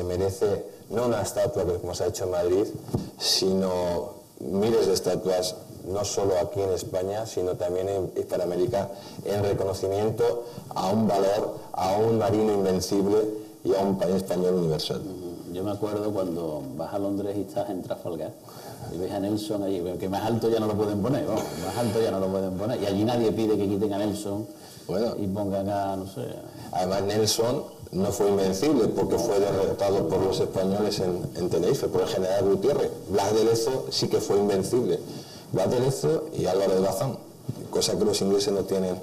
merece no una estatua como se ha hecho en Madrid, sino miles de estatuas, no solo aquí en España, sino también en Hispanoamérica, en reconocimiento a un valor, a un marino invencible y a un país español universal. Yo me acuerdo cuando vas a Londres y estás en Trafalgar y ves a Nelson allí, que más alto ya no lo pueden poner, más alto ya no lo pueden poner, y allí nadie pide que quiten a Nelson y pongan a, no sé... Además Nelson no fue invencible porque fue derrotado por los españoles en Tenerife, por el general Gutiérrez. Blas de Lezo sí que fue invencible. Blas de Lezo y Álvaro de Bazán, cosa que los ingleses no tienen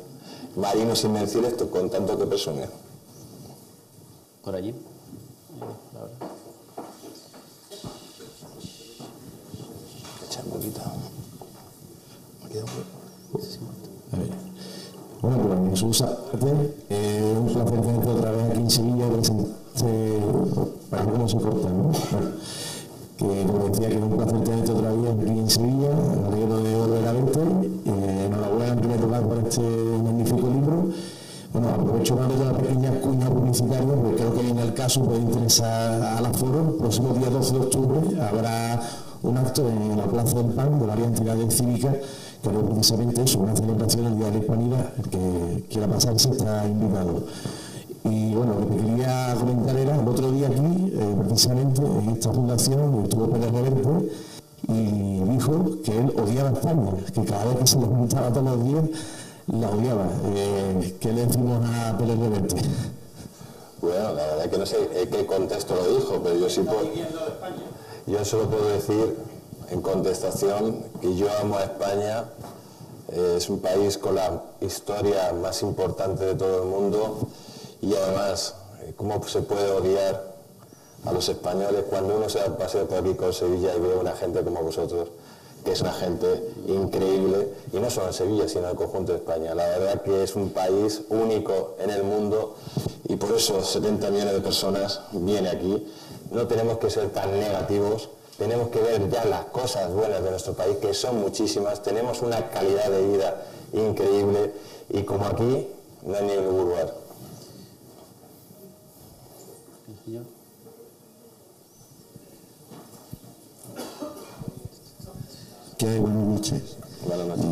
marinos invencibles con tanto que presumen. Por allí. Echar un poquito. Me queda un poco. A ver. Bueno, pues Jesús, un placer tenerte otra vez aquí en Sevilla, parece que no se corta, ¿no? Que como decía, que es un placer tenerte otra vez aquí en Sevilla, me alegro de volver a verte, enhorabuena en primer lugar por este magnífico libro. Bueno, aprovecho más de la pequeña cuña publicitaria, porque creo que viene el caso, puede interesar al aforo. El próximo día 12 de octubre habrá un acto en la Plaza del Pan de varias entidades cívicas, que es precisamente eso, una celebración del Día de la Hispanidad. El que quiera pasarse está invitado. Y bueno, lo que quería comentar era, el otro día aquí, precisamente en esta fundación, estuvo Pérez Reverte y dijo que él odiaba a España, que cada vez que se le juntaba todos los días, la odiaba. ¿Qué le decimos a Pérez Reverte? Bueno, la verdad que no sé en qué contexto lo dijo, pero yo sí puedo... Yo solo puedo decir, en contestación, que yo amo a España. Es un país con la historia más importante de todo el mundo, y además, ¿cómo se puede odiar a los españoles cuando uno se da un paseo por aquí con Sevilla y ve a una gente como vosotros que es una gente increíble, y no solo en Sevilla, sino en el conjunto de España. La verdad que es un país único en el mundo, y por eso 70 millones de personas vienen aquí. No tenemos que ser tan negativos, tenemos que ver ya las cosas buenas de nuestro país, que son muchísimas. Tenemos una calidad de vida increíble, y como aquí no hay ningún lugar. ¿Qué hay? Buenas noches. Buenas noches.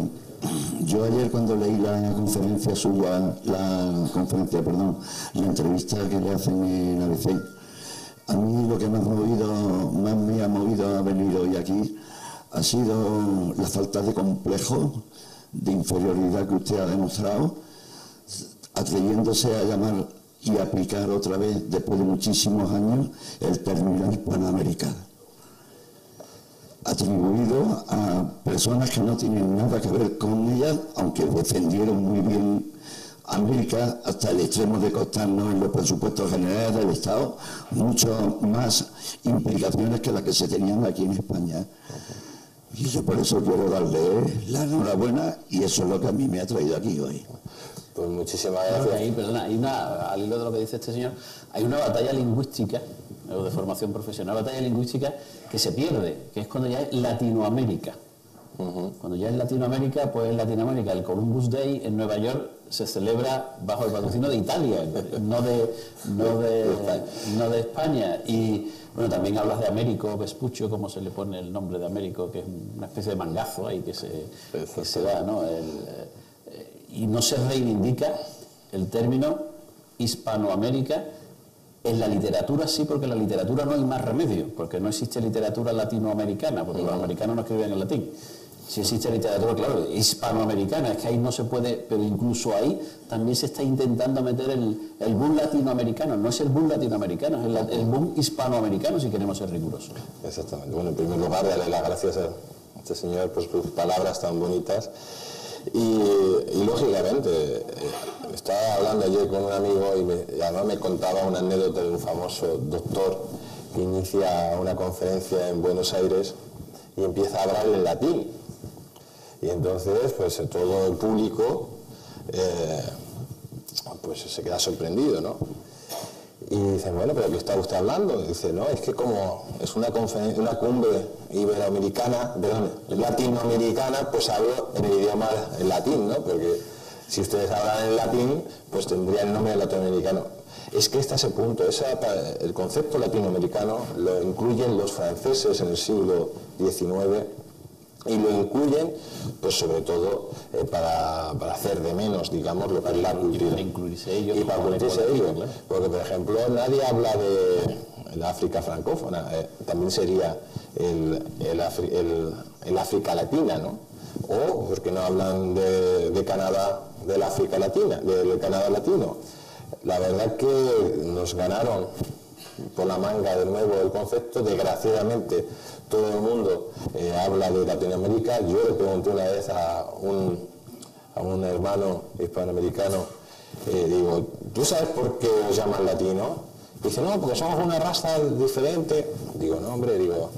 Yo ayer, cuando leí la conferencia suya, la entrevista que le hacen en ABC, a mí lo que más me ha movido a venir hoy aquí ha sido la falta de complejo, de inferioridad que usted ha demostrado, atreviéndose a llamar y aplicar otra vez, después de muchísimos años, el término hispanoamericano, atribuido a personas que no tienen nada que ver con ellas, aunque defendieron muy bien América hasta el extremo de costarnos en los presupuestos generales del Estado mucho más implicaciones que las que se tenían aquí en España. Y yo por eso quiero darle la enhorabuena, y eso es lo que a mí me ha traído aquí hoy. Pues muchísimas gracias. Ahí, perdona, al hilo de lo que dice este señor, hay una batalla lingüística, o de formación profesional, una batalla lingüística que se pierde, que es cuando ya es Latinoamérica. Cuando ya es Latinoamérica, pues en Latinoamérica el Columbus Day en Nueva York se celebra bajo el patrocinio de Italia, no de España. Y bueno, también hablas de Américo Vespuccio, como se le pone el nombre de Américo, que es una especie de mangazo ahí que se da, ¿no? Y no se reivindica el término Hispanoamérica. En la literatura sí, porque en la literatura no hay más remedio, porque no existe literatura latinoamericana, porque los americanos no escriben en latín. Si existe literatura, claro, hispanoamericana, es que ahí no se puede, pero incluso ahí también se está intentando meter el boom latinoamericano. No es el boom latinoamericano, es el boom hispanoamericano, si queremos ser rigurosos. Exactamente. Bueno, en primer lugar, darle las gracias a este señor por sus palabras tan bonitas. Y lógicamente, estaba hablando ayer con un amigo y además me contaba una anécdota de un famoso doctor que inicia una conferencia en Buenos Aires y empieza a hablar en latín. Y entonces, pues todo el público pues se queda sorprendido, ¿no? Y dicen, bueno, ¿pero qué está usted hablando? Y dice, no, es que como es una cumbre iberoamericana, latinoamericana, pues hablo en el idioma en latín, ¿no? Porque si ustedes hablan en latín, pues tendrían el nombre latinoamericano. Es que este es el punto, el concepto latinoamericano lo incluyen los franceses en el siglo XIX, y lo incluyen, pues sobre todo para hacer de menos, digamos, lo que es la cultura. Y para incluirse ellos. Porque, por ejemplo, nadie habla de la África francófona, también sería el África latina, ¿no? O porque no hablan de Canadá, del África latina, del Canadá latino. La verdad que nos ganaron por la manga de nuevo el concepto. Desgraciadamente todo el mundo habla de Latinoamérica. Yo le pregunté una vez a un hermano hispanoamericano, digo, ¿tú sabes por qué os llaman latino? Dice, no, porque somos una raza diferente. Digo, no, hombre, digo,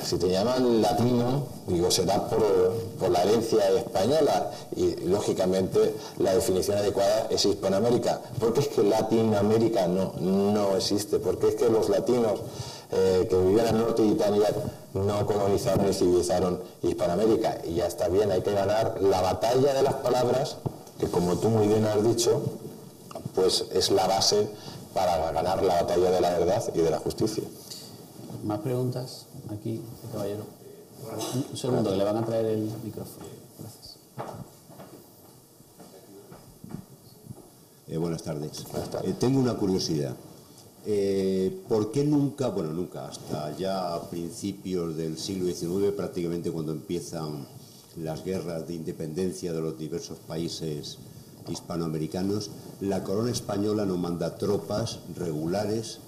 si te llaman latino, digo, será por la herencia española, y lógicamente la definición adecuada es Hispanoamérica, porque es que Latinoamérica no existe, porque es que los latinos que vivían al norte de Italia no colonizaron y civilizaron Hispanoamérica. Y ya está bien, hay que ganar la batalla de las palabras, que como tú muy bien has dicho, pues es la base para ganar la batalla de la verdad y de la justicia. ¿Más preguntas? Aquí, caballero. Un segundo, que le van a traer el micrófono. Gracias. Buenas tardes. Tengo una curiosidad. ¿Por qué nunca, hasta ya a principios del siglo XIX, prácticamente cuando empiezan las guerras de independencia de los diversos países hispanoamericanos, la corona española no manda tropas regulares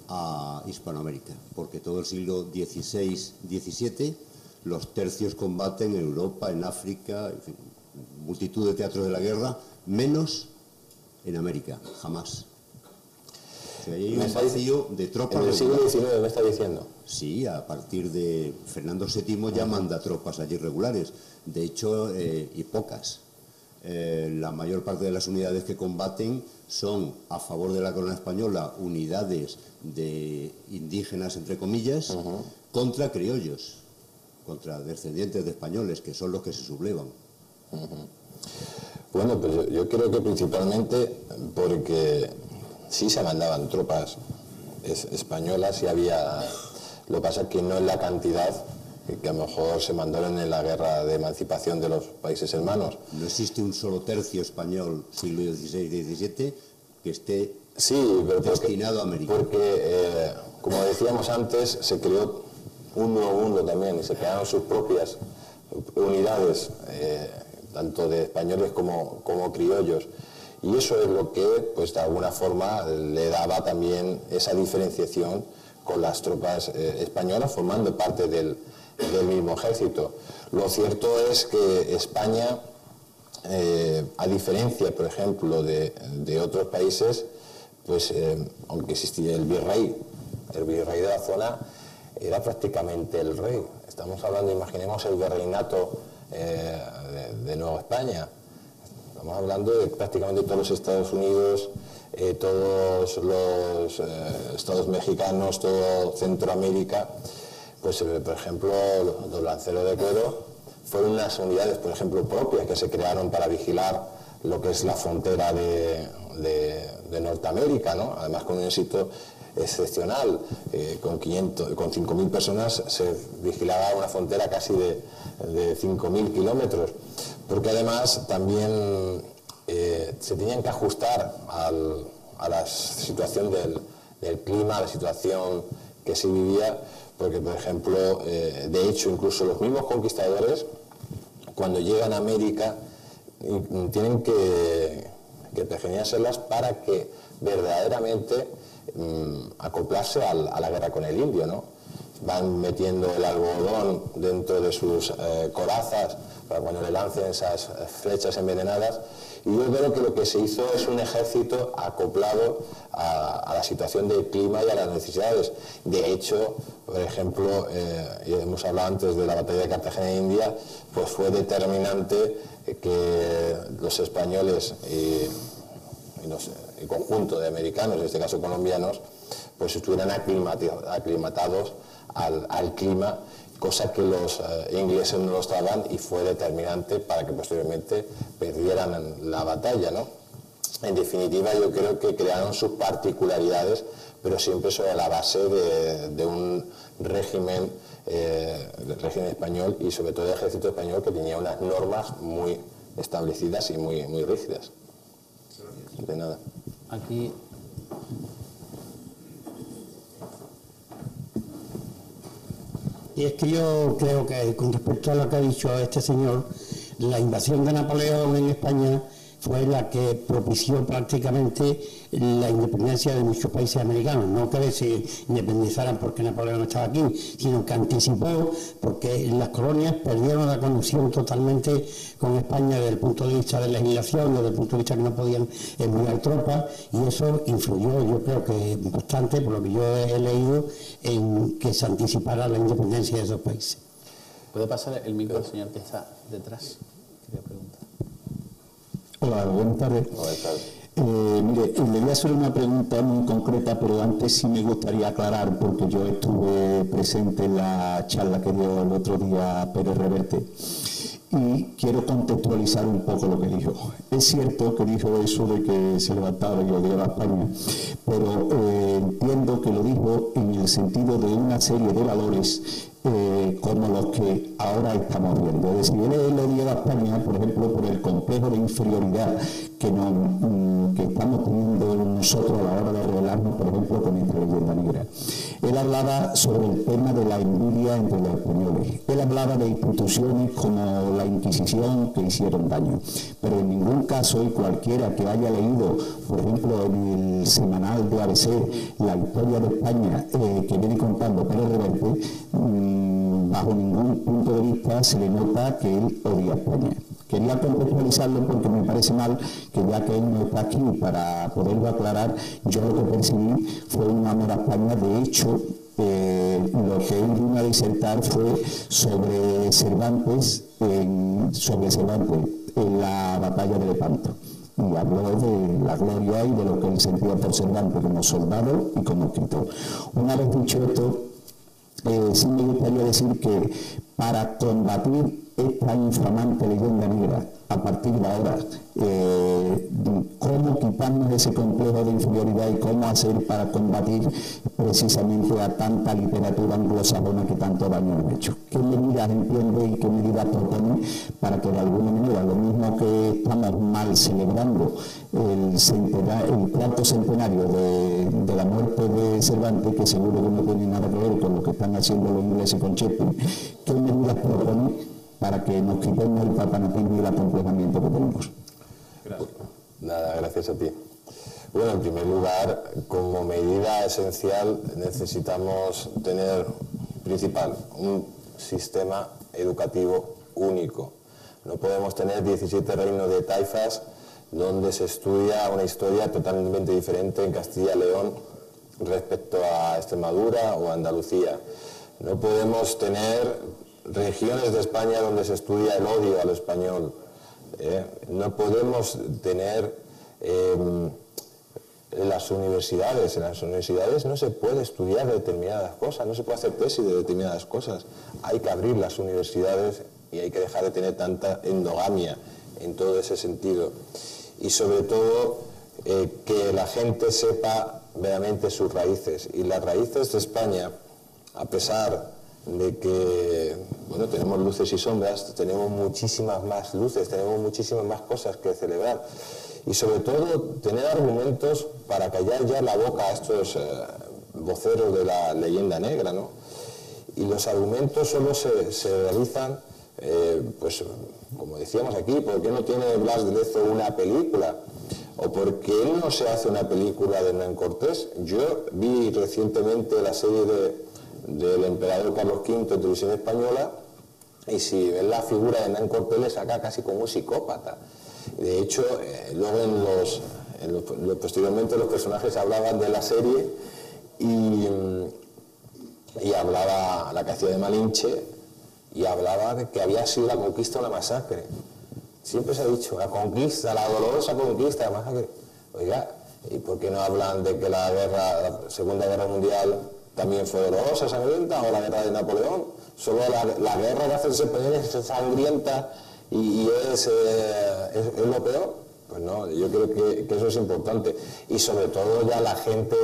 a Hispanoamérica? Porque todo el siglo XVI-XVII los tercios combaten en Europa, en África, en fin, multitud de teatros de la guerra, menos en América, jamás. O sea, hay un vacío de tropas. En el siglo XIX me está diciendo. Sí, a partir de Fernando VII ya manda tropas allí regulares. De hecho, y pocas. La mayor parte de las unidades que combaten son a favor de la corona española, unidades de indígenas, entre comillas, contra criollos, contra descendientes de españoles, que son los que se sublevan. Bueno, pues yo creo que principalmente porque sí se mandaban tropas españolas y había... Lo que pasa es que no en la cantidad que a lo mejor se mandaron en la guerra de emancipación de los países hermanos. No existe un solo tercio español siglo XVI-XVII que esté destinado a América. Porque, como decíamos antes, se creó un nuevo mundo también y se crearon sus propias unidades, tanto de españoles como criollos. Y eso es lo que, pues de alguna forma, le daba también esa diferenciación con las tropas españolas formando parte del mismo ejército. Lo cierto es que España, a diferencia, por ejemplo, de otros países, pues aunque existía el virrey de la zona, era prácticamente el rey. Estamos hablando, imaginemos el virreinato de Nueva España. Estamos hablando de prácticamente todos los Estados Unidos, todos los estados mexicanos, todo Centroamérica. Pues, por ejemplo, los lanceros de cuero fueron unas unidades, por ejemplo, propias que se crearon para vigilar lo que es la frontera de Norteamérica, ¿no? Además con un éxito excepcional, con 5.000 personas se vigilaba una frontera casi de 5.000 kilómetros, porque además también se tenían que ajustar a la situación del clima, a la situación que se vivía, porque por ejemplo, de hecho incluso los mismos conquistadores cuando llegan a América tienen que pergeñárselas para que verdaderamente acoplarse a la guerra con el indio, ¿no? Van metiendo el algodón dentro de sus corazas para cuando le lancen esas flechas envenenadas, y yo creo que lo que se hizo es un ejército acoplado a la situación del clima y a las necesidades. De hecho, por ejemplo, y hemos hablado antes de la batalla de Cartagena de India, pues fue determinante que los españoles y el conjunto de americanos, en este caso colombianos, pues estuvieran aclimatados al clima, cosa que los ingleses no lo estaban, y fue determinante para que posteriormente perdieran la batalla, ¿no? En definitiva, yo creo que crearon sus particularidades, pero siempre sobre la base de un régimen, del régimen español y sobre todo el ejército español, que tenía unas normas muy establecidas y muy rígidas. De nada. Aquí. Y es que yo creo que con respecto a lo que ha dicho este señor, la invasión de Napoleón en España fue la que propició prácticamente la independencia de muchos países americanos. No que se independizaran porque Napoleón estaba aquí, sino que anticipó, porque las colonias perdieron la conexión totalmente con España desde el punto de vista de legislación, desde el punto de vista que no podían enviar tropas, y eso influyó, yo creo que bastante, por lo que yo he leído, en que se anticipara la independencia de esos países. ¿Puede pasar el micro al señor que está detrás? Quería preguntar. Hola, buenas tardes. Mire, le voy a hacer una pregunta muy concreta, pero antes sí me gustaría aclarar, porque yo estuve presente en la charla que dio el otro día Pérez Reverte, y quiero contextualizar un poco lo que dijo. Es cierto que dijo eso de que se levantaba y odiaba a España, pero entiendo que lo dijo en el sentido de una serie de valores como los que ahora estamos viendo. Es decir, él odiaba a España, por ejemplo, por el complejo de inferioridad que estamos teniendo nosotros a la hora de revelarnos, por ejemplo, con esta leyenda negra. Él hablaba sobre el tema de la envidia entre los españoles. Él hablaba de instituciones como la Inquisición que hicieron daño. Pero en ningún caso, y cualquiera que haya leído, por ejemplo, en el semanal de ABC, la historia de España que viene contando Pérez Reverte, bajo ningún punto de vista se le nota que él odia a España. Quería contextualizarlo porque me parece mal que ya que él no está aquí para poderlo aclarar, yo lo que percibí fue un amor a España. De hecho, lo que él vino a disertar fue sobre Cervantes en la batalla de Lepanto. Y habló de la gloria y de lo que él sentía por Cervantes como soldado y como escritor. Una vez dicho esto, sí me gustaría decir que para combatir esta infamante leyenda negra, a partir de ahora, cómo quitarnos ese complejo de inferioridad y cómo hacer para combatir precisamente a tanta literatura anglosajona que tanto daño nos ha hecho. ¿Qué medidas entiende y qué medidas propone para que de alguna manera, lo mismo que estamos mal celebrando el cuarto centenario de la muerte de Cervantes, que seguro que no tiene nada que ver con lo que están haciendo los ingleses con Shakespeare, qué medidas propone para que nos quitemos el papanatismo y el acomplejamiento que tenemos? Gracias. Nada, gracias a ti. Bueno, en primer lugar, como medida esencial necesitamos tener, principal, un sistema educativo único. No podemos tener 17 reinos de taifas donde se estudia una historia totalmente diferente en Castilla y León respecto a Extremadura o Andalucía. No podemos tener regiones de España donde se estudia el odio al español. No podemos tener en las universidades no se puede estudiar determinadas cosas, no se puede hacer tesis de determinadas cosas. Hay que abrir las universidades y hay que dejar de tener tanta endogamia en todo ese sentido. Y sobre todo que la gente sepa verdaderamente sus raíces. Y las raíces de España, a pesar de que, bueno, tenemos luces y sombras, tenemos muchísimas más luces, tenemos muchísimas más cosas que celebrar. Y sobre todo, tener argumentos para callar ya la boca a estos voceros de la leyenda negra, ¿no? Y los argumentos solo se realizan, pues, como decíamos aquí, ¿por qué no tiene Blas de Lezo una película? ¿O por qué no se hace una película de Hernán Cortés? Yo vi recientemente la serie del emperador Carlos V en televisión española, y si ven la figura de Hernán Cortés le saca casi como un psicópata. De hecho, luego posteriormente los personajes hablaban de la serie y hablaba la que hacía de Malinche, y hablaba de que había sido la conquista una masacre. Siempre se ha dicho, la conquista, la dolorosa conquista, la masacre. Oiga, ¿y por qué no hablan de que la Segunda Guerra Mundial también fue dolorosa, sangrienta, o la guerra de Napoleón? Solo la guerra que hace es sangrienta y es lo peor. Pues no, yo creo que eso es importante. Y sobre todo ya la gente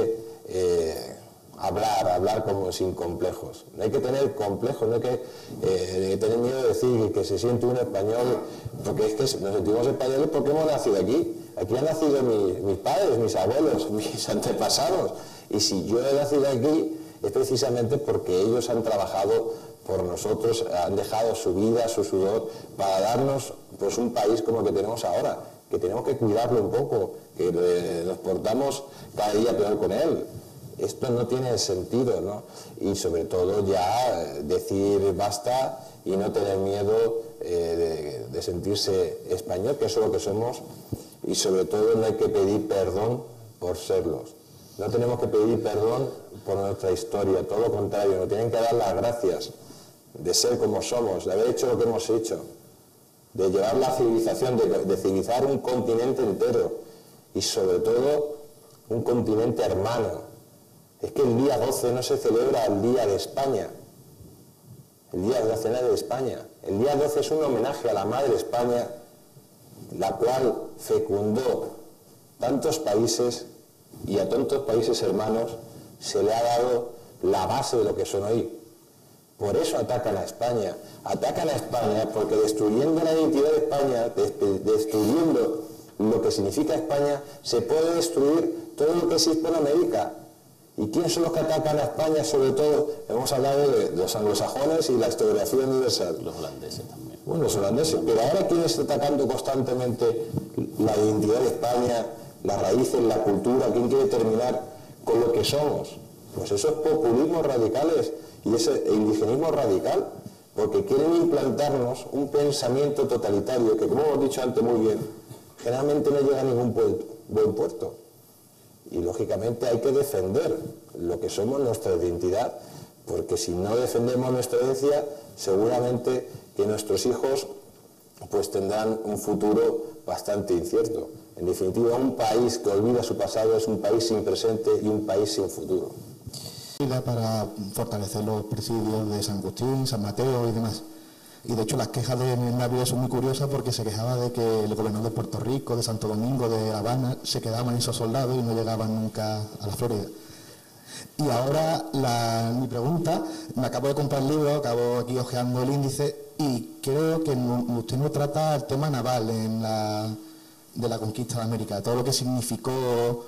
hablar como sin complejos. No hay que tener complejos, no hay que tener miedo de decir que se siente un español, porque es que nos sentimos españoles porque hemos nacido aquí. Aquí han nacido mis padres, mis abuelos, mis antepasados. Y si yo he nacido aquí es precisamente porque ellos han trabajado por nosotros, han dejado su vida, su sudor, para darnos pues un país como el que tenemos ahora, que tenemos que cuidarlo un poco, que nos portamos cada día peor con él. Esto no tiene sentido, ¿no? Y sobre todo ya decir basta y no tener miedo de sentirse español, que eso es lo que somos, y sobre todo no hay que pedir perdón por serlos. No tenemos que pedir perdón por nuestra historia, todo lo contrario, nos tienen que dar las gracias de ser como somos, de haber hecho lo que hemos hecho, de llevar la civilización, de civilizar un continente entero, y sobre todo un continente hermano. Es que el día 12 no se celebra el Día de España, el Día Nacional de España. El día 12 es un homenaje a la Madre España, la cual fecundó tantos países, y a tantos países hermanos se le ha dado la base de lo que son hoy. Por eso atacan a España porque destruyendo la identidad de España, destruyendo lo que significa España, se puede destruir todo lo que es Hispanoamérica. ¿Y quiénes son los que atacan a España? Sobre todo, hemos hablado de los anglosajones y la historiografía universal. Los holandeses también. Bueno, los holandeses, pero ahora ¿quién está atacando constantemente la identidad de España, las raíces, la cultura? ¿Quién quiere terminar con lo que somos? Pues esos populismos radicales y ese indigenismo radical, porque quieren implantarnos un pensamiento totalitario que, como hemos dicho antes muy bien, generalmente no llega a ningún buen puerto. Y lógicamente hay que defender lo que somos, nuestra identidad, porque si no defendemos nuestra herencia, seguramente que nuestros hijos pues tendrán un futuro bastante incierto. En definitiva, un país que olvida su pasado es un país sin presente y un país sin futuro. Para fortalecer los presidios de San Agustín, San Mateo y demás. Y de hecho las quejas de Navidad son muy curiosas porque se quejaba de que el gobernador de Puerto Rico, de Santo Domingo, de La Habana, se quedaban esos soldados y no llegaban nunca a la Florida. Y ahora mi pregunta, me acabo de comprar el libro, acabo aquí hojeando el índice y creo que usted no trata el tema naval de la conquista de América, todo lo que significó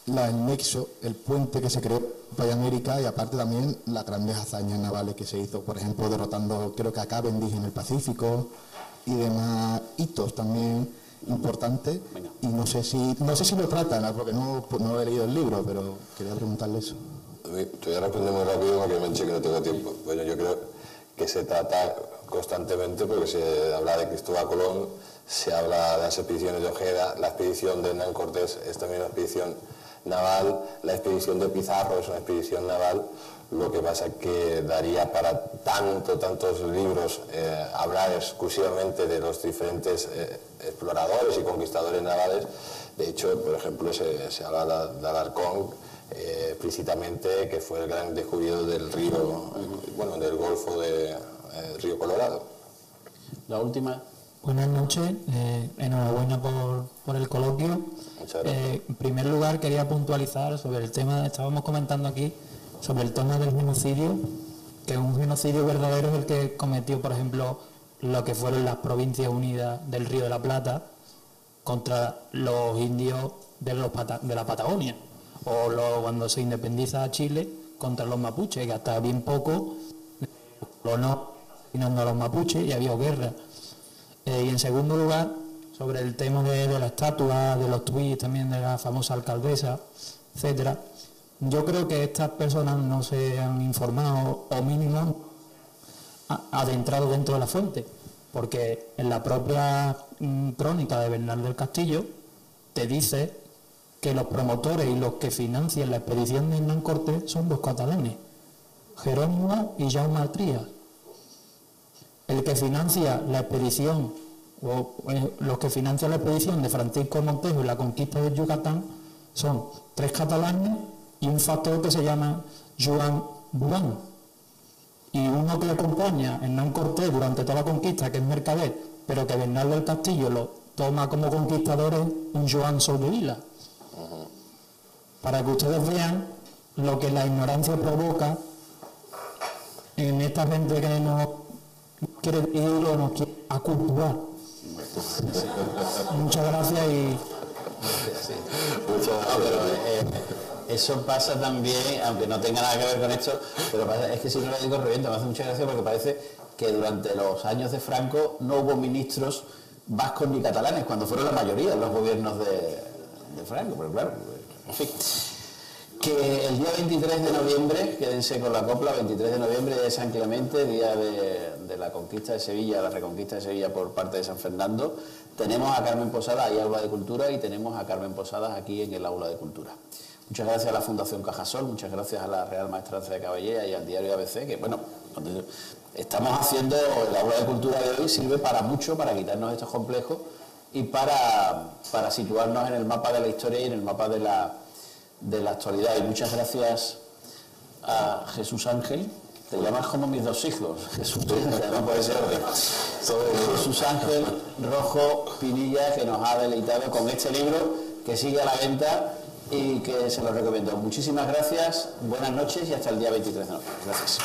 el nexo, el puente que se creó para América y aparte también las grandes hazañas navales que se hizo, por ejemplo, derrotando creo que a Cavendish en el Pacífico y demás hitos también importantes. Y no sé si lo tratan, porque no he leído el libro, pero quería preguntarle eso. Te voy a responder muy rápido porque me he dicho que no tengo tiempo. Bueno, yo creo que se trata constantemente porque se habla de Cristóbal Colón, se habla de las expediciones de Ojeda, la expedición de Hernán Cortés es también una expedición naval, la expedición de Pizarro es una expedición naval. Lo que pasa es que daría para tantos libros hablar exclusivamente de los diferentes exploradores y conquistadores navales. De hecho, por ejemplo, se habla de Alarcón explícitamente, que fue el gran descubridor del río, del Golfo del Río Colorado. La última. Buenas noches, enhorabuena por el coloquio. En primer lugar quería puntualizar sobre el tema, estábamos comentando aquí, sobre el tema del genocidio, que un genocidio verdadero es el que cometió, por ejemplo, lo que fueron las Provincias Unidas del Río de la Plata contra los indios de la Patagonia, o cuando se independiza Chile contra los mapuches, que hasta bien poco asesinando a los mapuches y había guerra. Y en segundo lugar, sobre el tema de la estatua, de los tuits también de la famosa alcaldesa, etcétera, yo creo que estas personas no se han informado o mínimo adentrado dentro de la fuente, porque en la propia crónica de Bernal del Castillo te dice que los promotores y los que financian la expedición de Hernán Cortés son dos catalanes, Jerónimo y Jaume Trías. El que financia la expedición, o los que financian la expedición de Francisco Montejo y la conquista de Yucatán son tres catalanes y un factor que se llama Joan Burán. Y uno que acompaña a Hernán Cortés durante toda la conquista, que es mercader, pero que Bernal del Castillo lo toma como conquistador, es un Joan Soldevila. Para que ustedes vean lo que la ignorancia provoca en esta gente que no quiere ir o nos quiere aculturar. Muchas gracias y... Eso pasa también, aunque no tenga nada que ver con esto, pero es que si no lo digo revienta, me hace mucha gracia porque parece que durante los años de Franco no hubo ministros vascos ni catalanes, cuando fueron la mayoría de los gobiernos de Franco, pero claro, en fin. Que el día 23 de noviembre, quédense con la copla, 23 de noviembre, día de San Clemente, día de la conquista de Sevilla, la reconquista de Sevilla por parte de San Fernando, tenemos a Carmen Posadas, hay Aula de Cultura, y tenemos a Carmen Posadas aquí en el Aula de Cultura. Muchas gracias a la Fundación Cajasol, muchas gracias a la Real Maestranza de Cabellera y al diario ABC, que bueno, estamos haciendo el Aula de Cultura de hoy, sirve para mucho, para quitarnos estos complejos y para situarnos en el mapa de la historia y en el mapa de la actualidad. Y muchas gracias a Jesús Ángel, te llamas como mis dos hijos, Jesús, no puede ser Jesús Ángel Rojo Pinilla, que nos ha deleitado con este libro que sigue a la venta y que se lo recomiendo. Muchísimas gracias, buenas noches y hasta el día 23 de noviembre. Gracias.